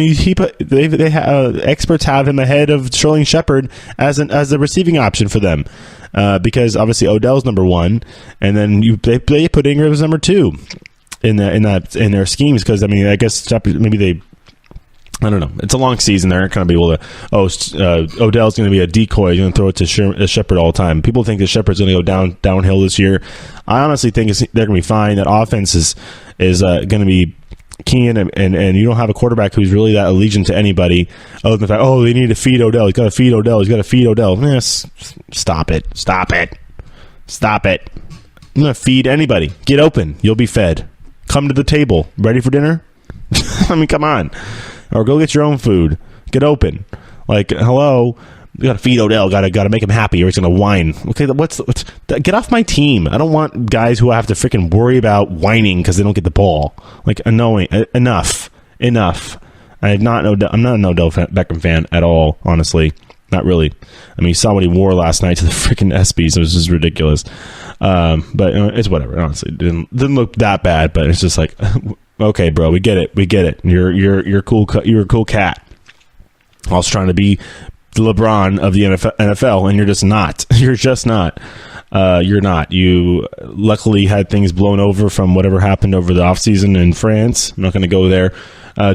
Experts have him ahead of Sterling Shepard as the receiving option for them, because obviously Odell's number 1, and then they put Ingram as number 2. In their schemes, because I guess maybe I don't know. It's a long season. They're not going to be able to. Odell's going to be a decoy. He's going to throw it to Shepard all the time. People think that Shepard's going to go downhill this year. I honestly think they're going to be fine. That offense is going to be keen, and you don't have a quarterback who's really that allegiant to anybody other than the fact, oh, they need to feed Odell. He's got to feed Odell. Yes, stop it. I'm going to feed anybody. Get open. You'll be fed. Come to the table. Ready for dinner? I mean, come on. Or go get your own food. Get open. Like, hello. You got to feed Odell. Got to make him happy, or he's going to whine. Okay, get off my team. I don't want guys who have to freaking worry about whining because they don't get the ball. Like, annoying. Enough. I'm not an Odell Beckham fan at all, honestly. Not really. I mean, you saw what he wore last night to the freaking ESPYs. It was just ridiculous. But it's whatever. Honestly, it didn't look that bad. But it's just like, okay, bro, we get it. You're cool. You're a cool cat. I was trying to be the LeBron of the NFL, and you're just not. You're just not. You're not. You luckily had things blown over from whatever happened over the offseason in France. I'm not going to go there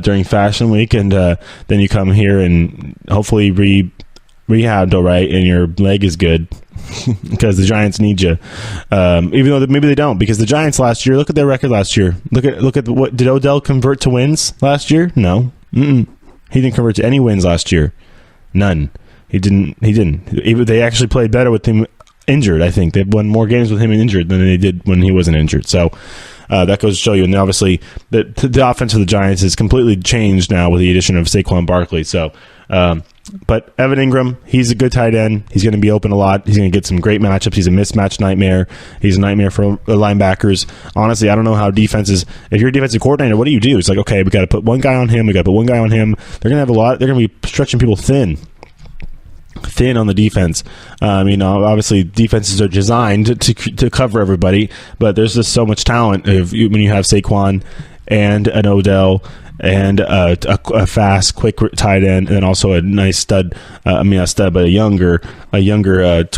during Fashion Week, and then you come here and hopefully rehabbed all right, and your leg is good because the Giants need you. Even though maybe they don't, because the Giants last year, look at their record last year. Look at what did Odell convert to wins last year? No, he didn't convert to any wins last year. None. He didn't. They actually played better with him injured. I think they won more games with him injured than they did when he wasn't injured. So that goes to show you. And obviously, the offense of the Giants has completely changed now with the addition of Saquon Barkley. So But Evan Engram, he's a good tight end. He's going to be open a lot. He's going to get some great matchups. He's a mismatch nightmare. He's a nightmare for linebackers. Honestly, I don't know how defenses. If you're a defensive coordinator, what do you do? It's like, okay, we got to put one guy on him. We got to put one guy on him. They're going to have a lot. They're going to be stretching people thin on the defense. Obviously defenses are designed to cover everybody, but there's just so much talent when you have Saquon and an Odell and a fast, quick tight end, and then also a nice stud. But a younger,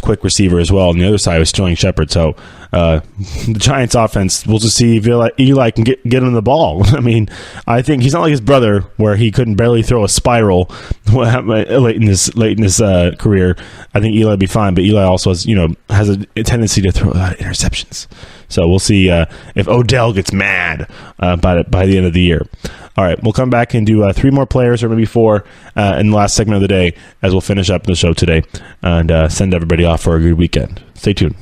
quick receiver as well. On the other side was Sterling Shepard. So the Giants' offense, we'll just see if Eli can get him the ball. I think he's not like his brother, where he couldn't barely throw a spiral late in his career. I think Eli will be fine, but Eli also has a tendency to throw a lot of interceptions. So we'll see if Odell gets mad by the end of the year. All right, we'll come back and do 3 more players, or maybe 4, in the last segment of the day, as we'll finish up the show today and send everybody off for a good weekend. Stay tuned.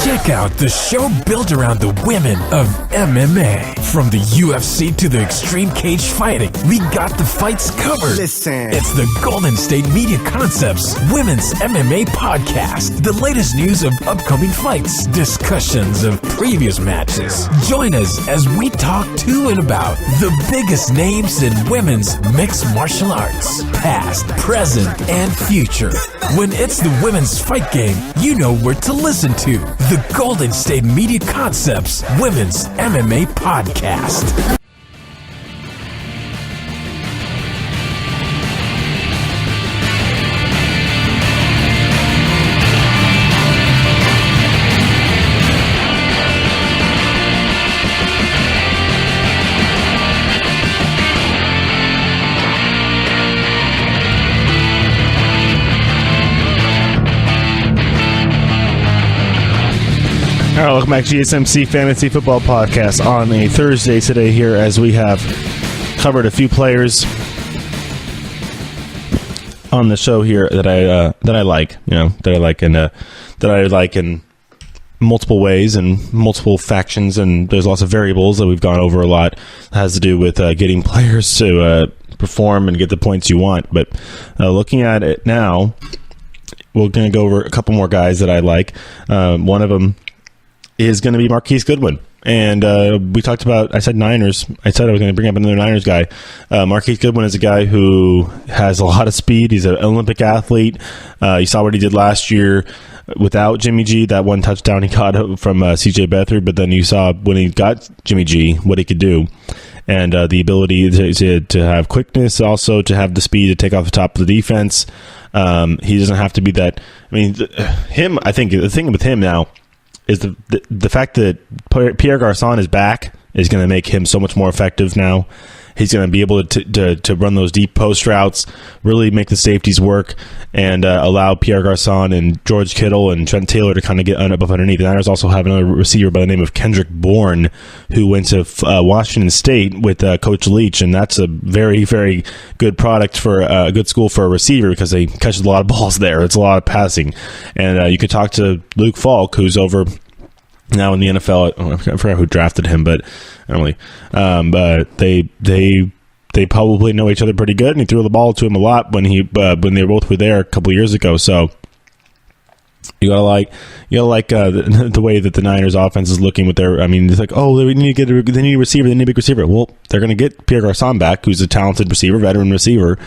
Check out the show built around the women of MMA. From the UFC to the extreme cage fighting, we got the fights covered. Listen. It's the Golden State Media Concepts Women's MMA Podcast. The latest news of upcoming fights, discussions of previous matches. Join us as we talk to and about the biggest names in women's mixed martial arts, past, present, and future. When it's the women's fight game, you know where to listen to. The Golden State Media Concepts Women's MMA Podcast. All right, welcome back to GSMC Fantasy Football Podcast on a Thursday today here, as we have covered a few players on the show here that I like in multiple ways and multiple factions, and there's lots of variables that we've gone over a lot. It has to do with getting players to perform and get the points you want. But looking at it now, we're going to go over a couple more guys that I like. One of them is going to be Marquise Goodwin. And we talked about, I said Niners. I said I was going to bring up another Niners guy. Marquise Goodwin is a guy who has a lot of speed. He's an Olympic athlete. You saw what he did last year without Jimmy G, that one touchdown he caught from CJ Beathard. But then you saw when he got Jimmy G, what he could do. And the ability to have quickness, also to have the speed to take off the top of the defense. He doesn't have to be that. I think the thing with him now is the fact that Pierre Garçon is back is going to make him so much more effective now. He's going to be able to run those deep post routes, really make the safeties work, and allow Pierre Garçon and George Kittle and Trent Taylor to kind of get up underneath. The Niners also have another receiver by the name of Kendrick Bourne, who went to Washington State with Coach Leach, and that's a very, very good product for a good school for a receiver, because they catch a lot of balls there. It's a lot of passing. And you could talk to Luke Falk, who's over now in the NFL. I forgot who drafted him, but they probably know each other pretty good, and he threw the ball to him a lot when they both were there a couple of years ago. So you gotta like the way that the Niners offense is looking with their. It's like, oh, they need a receiver, they need a big receiver. Well, they're going to get Pierre Garçon back, who's a talented receiver, veteran receiver,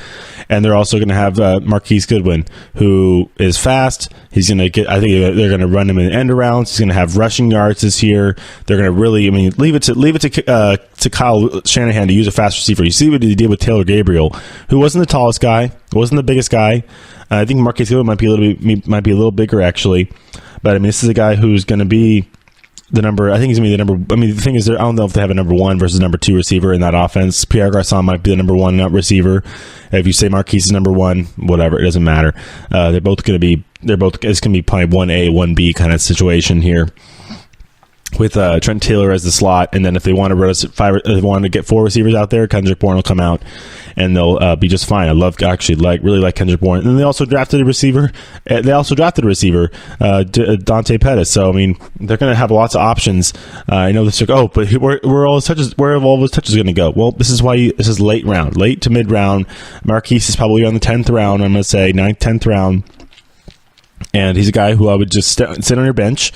and they're also going to have Marquise Goodwin, who is fast. He's going to get. I think they're going to run him in end arounds. He's going to have rushing yards this year. They're going to really, leave it to Kyle Shanahan to use a fast receiver. You see what he did with Taylor Gabriel, who wasn't the tallest guy, wasn't the biggest guy. I think Marquise Goodwin might be a little bigger actually, but this is a guy who's going to be the number. I think he's going to be the number. The thing is, I don't know if they have a number 1 versus number 2 receiver in that offense. Pierre Garçon might be the number 1 receiver. If you say Marquise is number 1, whatever, it doesn't matter. They're both going to be. It's going to be probably 1A, 1B kind of situation here, with Trent Taylor as the slot, and then if they want to get 4 receivers out there, Kendrick Bourne will come out, and they'll be just fine. Really like Kendrick Bourne. And then they also drafted a receiver. Dante Pettis. So I mean, they're going to have lots of options. I know this. But where have all those touches going to go? Well, this is why this is late to mid round. Marquise is probably on the 10th round. I'm going to say 9th, 10th round. And he's a guy who I would just sit on your bench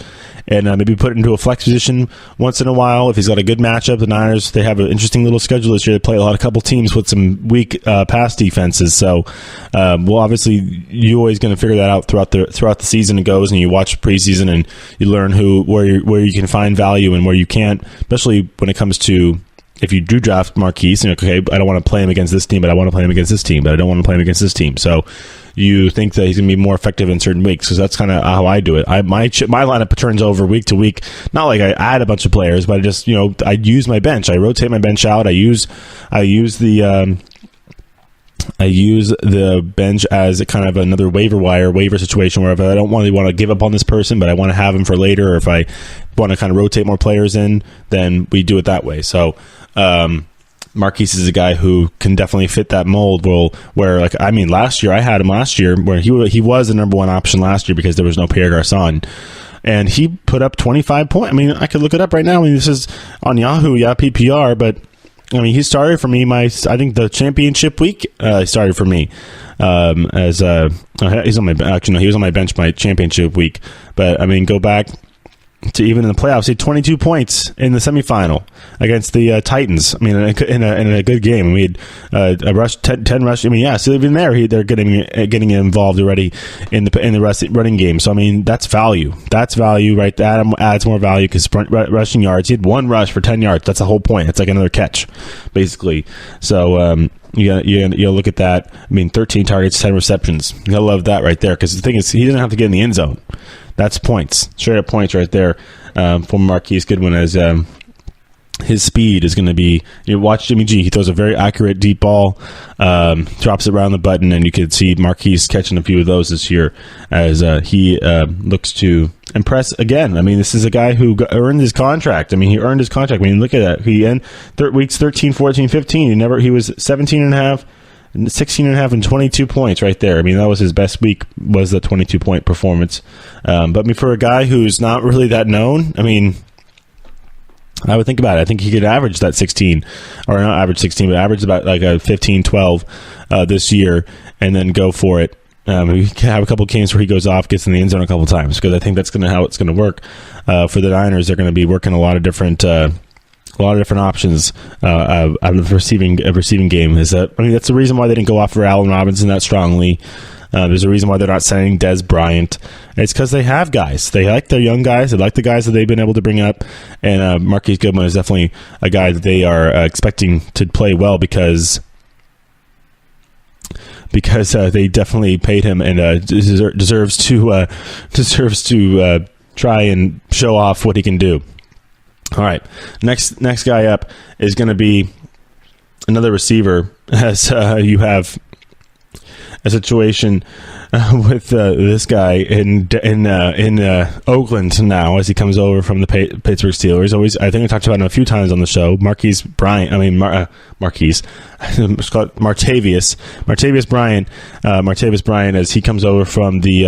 and maybe put into a flex position once in a while. If he's got a good matchup, the Niners, they have an interesting little schedule this year. They play a couple teams with some weak pass defenses. So, obviously, you're always going to figure that out throughout the season it goes, and you watch preseason and you learn where you can find value and where you can't, especially when it comes to if you do draft Marquise, and okay, I don't want to play him against this team, but I want to play him against this team, but I don't want to play him against this team. So you think that he's going to be more effective in certain weeks, because that's kind of how I do it. My lineup turns over week to week. Not like I add a bunch of players, but I just I use my bench. I rotate my bench out. I use the bench as a kind of another waiver situation where if I don't really want to give up on this person, but I want to have him for later, or if I want to kind of rotate more players in, then we do it that way. So Marquise is a guy who can definitely fit that mold. Last year I had him where he was the number one option last year because there was no Pierre Garçon. And he put up 25 points. I mean, I could look it up right now. I mean, this is on Yahoo, PPR, but I mean, he started for me. I think the championship week, he started for me. He was on my bench my championship week. But I mean, go back to even in the playoffs, he had 22 points in the semifinal against the Titans. I mean, in a good game. We had a rush, 10 rush. I mean, yeah. So even there, they're getting involved already in the running game. So I mean, that's value. That's value, right? That adds more value because rushing yards. He had one rush for 10 yards. That's the whole point. It's like another catch, basically. So you look at that. I mean, 13 targets, 10 receptions. You gotta love that right there, because the thing is, he doesn't have to get in the end zone. That's points, straight up points right there for Marquise Goodwin. As his speed is going to be, watch Jimmy G. He throws a very accurate deep ball, drops it around the button, and you could see Marquise catching a few of those this year as he looks to impress again. I mean, this is a guy who earned his contract. I mean, he earned his contract. I mean, look at that. He in weeks 13, 14, 15. He was 17.5. 16.5 and 22 points right there. I mean, that was his best week, was the 22-point performance. But I mean, for a guy who's not really that known, I mean, I would think about it. I think he could average that 16, or not average 16, but average about like a 15, 12 this year, and then go for it. We can have a couple games where he goes off, gets in the end zone a couple times, because I think that's how it's going to work for the Niners. They're going to be working a lot of different options out of the receiving game. That's the reason why they didn't go off for Allen Robinson that strongly. There's a reason why they're not signing Des Bryant. It's because they have guys. They like their young guys. They like the guys that they've been able to bring up. And Marquise Goodwin is definitely a guy that they are expecting to play well because they definitely paid him and deserves to try and show off what he can do. All right, next guy up is going to be another receiver, as you have a situation with this guy in Oakland now, as he comes over from the Pittsburgh Steelers. I think I talked about him a few times on the show. Martavius Bryant, as he comes over from the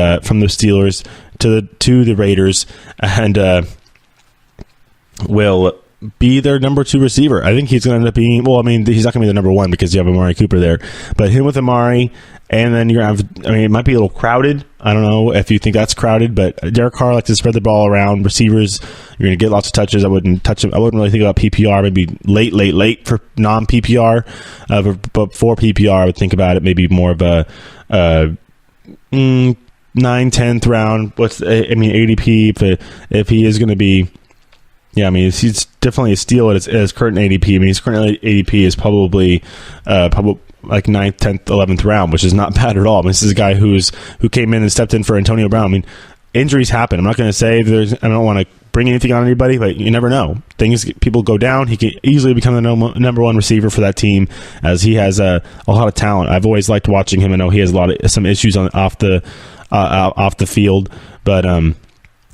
Steelers to the Raiders, and will be their number 2 receiver. I think he's going to end up being, he's not going to be the number 1 because you have Amari Cooper there, but him with Amari, and then you're going to have, it might be a little crowded. I don't know if you think that's crowded, but Derek Carr likes to spread the ball around. Receivers, you're going to get lots of touches. I wouldn't touch him. I wouldn't really think about PPR, maybe late for non-PPR, but for PPR, I would think about it maybe more of a 9th, 10th round. ADP, if he is going to be, yeah, I mean, he's definitely a steal at his current ADP. I mean, his current ADP is probably like 9th, 10th, 11th round, which is not bad at all. I mean, this is a guy who came in and stepped in for Antonio Brown. I mean, injuries happen. I'm not going to say I don't want to bring anything on anybody, but you never know. People go down. He can easily become the number 1 receiver for that team, as he has a lot of talent. I've always liked watching him. I know he has some issues off the field, but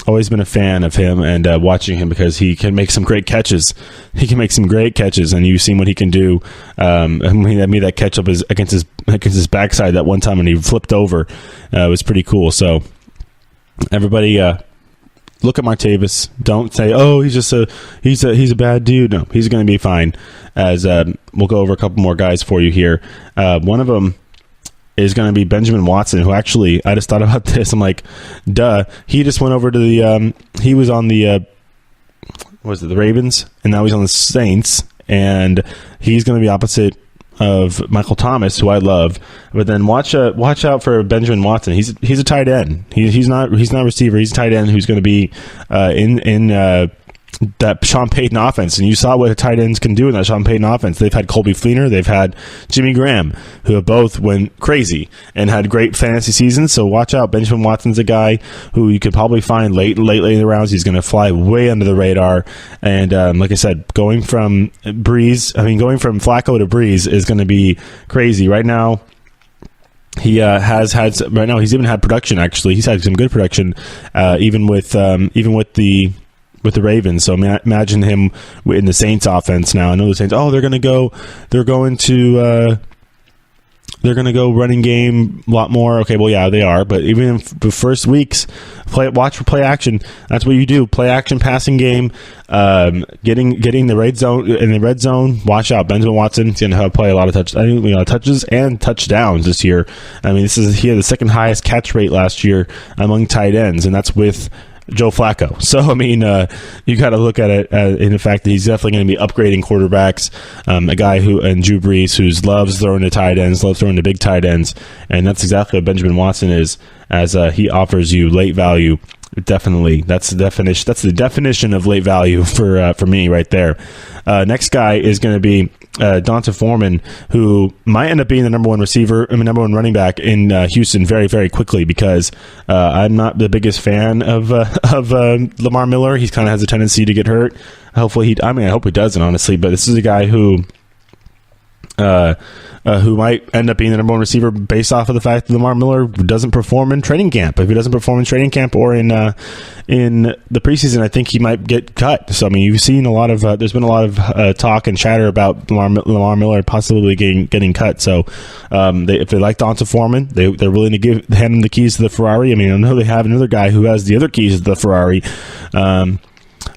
always been a fan of him and watching him because he can make some great catches. And you've seen what he can do. He made that catch up against his backside that one time, and he flipped over. It was pretty cool. So everybody, look at Martavis. Don't say, "Oh, he's a bad dude." No, he's going to be fine. As we'll go over a couple more guys for you here. One of them is going to be Benjamin Watson, who actually, I just thought about this. I'm like, duh. He just went over to the, he was on the, the Ravens, and now he's on the Saints, and he's going to be opposite of Michael Thomas, who I love. But then watch out for Benjamin Watson. He's a tight end. He's not a receiver. He's a tight end who's going to be in that Sean Payton offense, and you saw what tight ends can do in that Sean Payton offense. They've had Colby Fleener, they've had Jimmy Graham, who have both went crazy and had great fantasy seasons. So watch out. Benjamin Watson's a guy who you could probably find late in the rounds. He's going to fly way under the radar. And like I said, going from Flacco to Breeze is going to be crazy. Right now, he he's even had production. Actually, he's had some good production, even with the Ravens. So imagine him in the Saints offense now. I know the Saints, they're going to go running game a lot more. Okay, well, yeah, they are. But even in the first weeks, watch for play action. That's what you do. Play action, passing game, getting the red zone. In the red zone, watch out. Benjamin Watson's going to play a lot of touches and touchdowns this year. I mean, he had the second highest catch rate last year among tight ends, and that's with Joe Flacco. So, I mean, you got to look at it in the fact that he's definitely going to be upgrading quarterbacks. A guy and Drew Brees, who loves throwing to tight ends, loves throwing to big tight ends, and that's exactly what Benjamin Watson is, as he offers you late value. Definitely, that's the definition. That's the definition of late value for me right there. Next guy is going to be Donta Foreman, who might end up being the number one running back in Houston very, very quickly, because I'm not the biggest fan of Lamar Miller. He kind of has a tendency to get hurt. I hope he doesn't, honestly. But this is a guy who might end up being the number one receiver based off of the fact that Lamar Miller doesn't perform in training camp. If he doesn't perform in training camp or in the preseason, I think he might get cut. So, I mean, you've seen a lot of there's been a lot of talk and chatter about Lamar Miller possibly getting cut. So, if they like Donta Foreman, they're willing to hand him the keys to the Ferrari. I mean, I know they have another guy who has the other keys to the Ferrari.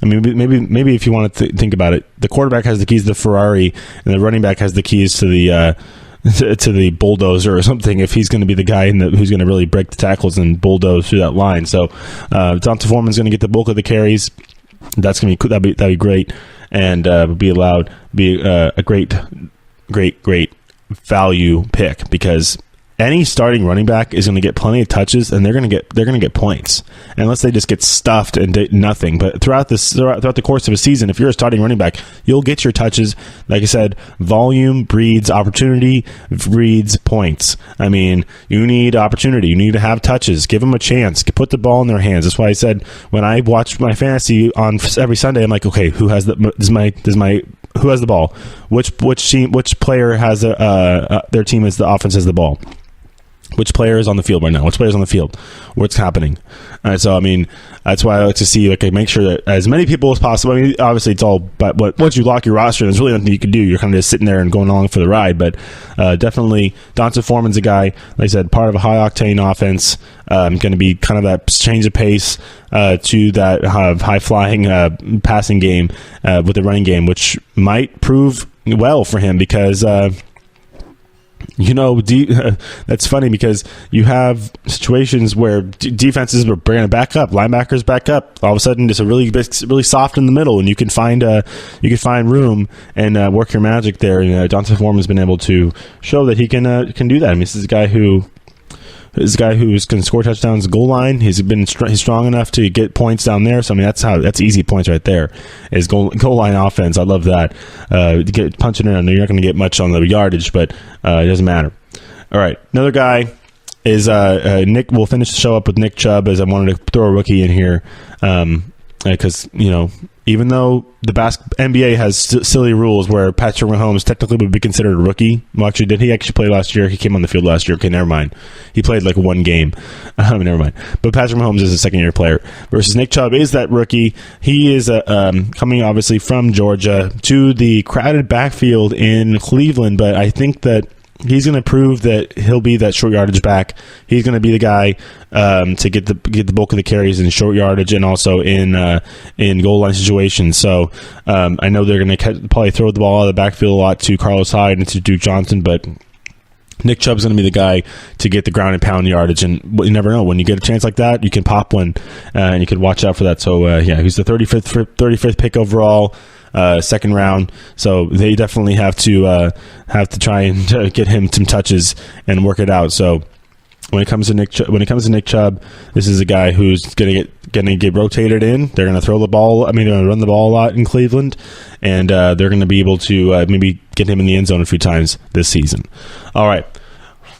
I mean, maybe if you want to think about it, the quarterback has the keys to the Ferrari, and the running back has the keys to the bulldozer or something. If he's going to be the guy who's going to really break the tackles and bulldoze through that line, so Donta Foreman's going to get the bulk of the carries. That's going to be that'd be great, and be a great value pick, because any starting running back is going to get plenty of touches, and they're going to get points, unless they just get stuffed and did nothing. But throughout the course of a season, if you're a starting running back, you'll get your touches. Like I said, volume breeds opportunity, breeds points. I mean, you need opportunity. You need to have touches. Give them a chance. Put the ball in their hands. That's why I said when I watch my fantasy on every Sunday, I'm like, okay, who has the ball? Which player has their team as the offense has the ball? Which player is on the field right now? Which player's on the field? What's happening? So, I mean, that's why I like to see, make sure that as many people as possible. I mean, obviously, it's all, but once you lock your roster, there's really nothing you can do. You're kind of just sitting there and going along for the ride. But definitely, Donta Foreman's a guy, like I said, part of a high-octane offense, going to be kind of that change of pace to that high-flying passing game with the running game, which might prove well for him, because that's funny, because you have situations where defenses are bringing it back up, linebackers back up. All of a sudden, it's a really soft in the middle, and you can find room and work your magic there. And Donta Foreman's been able to show that he can do that. I mean, this is a guy who can score touchdowns goal line. He's strong enough to get points down there. So, I mean, that's easy points right there, is goal line offense. I love that. Get punching in. I know you're not going to get much on the yardage, but it doesn't matter. All right, another guy is Nick. We'll finish the show up with Nick Chubb, as I wanted to throw a rookie in here. because even though the NBA has silly rules where Patrick Mahomes technically would be considered a rookie. Well, actually, did he actually play last year? He came on the field last year. Okay, never mind. He played like one game. Never mind. But Patrick Mahomes is a second-year player versus Nick Chubb is that rookie. He is coming obviously from Georgia to the crowded backfield in Cleveland, but I think that he's going to prove that he'll be that short yardage back. He's going to be the guy to get the bulk of the carries in short yardage and also in goal line situations. So I know they're going to probably throw the ball out of the backfield a lot to Carlos Hyde and to Duke Johnson, but Nick Chubb's going to be the guy to get the ground and pound yardage, and you never know. When you get a chance like that, you can pop one, and you can watch out for that. So, he's the 35th pick overall. Second round, so they definitely have to try and get him some touches and work it out. So when it comes to Nick Chubb, this is a guy who's gonna get rotated in. They're gonna throw the ball. They're gonna run the ball a lot in Cleveland, and they're gonna be able to maybe get him in the end zone a few times this season. All right.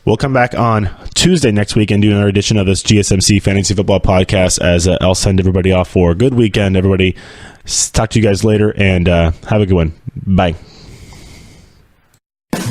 We'll come back on Tuesday next week and do another edition of this GSMC Fantasy Football Podcast as I'll send everybody off for a good weekend, everybody. Talk to you guys later, and have a good one. Bye.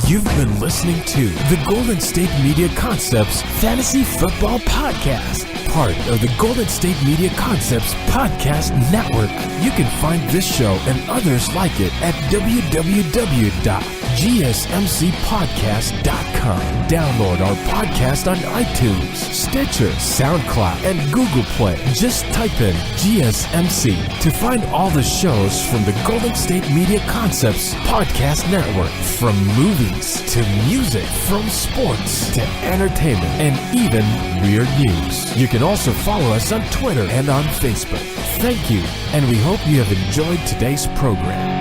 You've been listening to the Golden State Media Concepts Fantasy Football Podcast, part of the Golden State Media Concepts Podcast Network. You can find this show and others like it at www.gsmcpodcast.com. Download our podcast on iTunes, Stitcher, SoundCloud, and Google Play. Just type in GSMC to find all the shows from the Golden State Media Concepts Podcast Network. From movies to music, from sports to entertainment, and even weird news. You can also follow us on Twitter and on Facebook. Thank you, and we hope you have enjoyed today's program.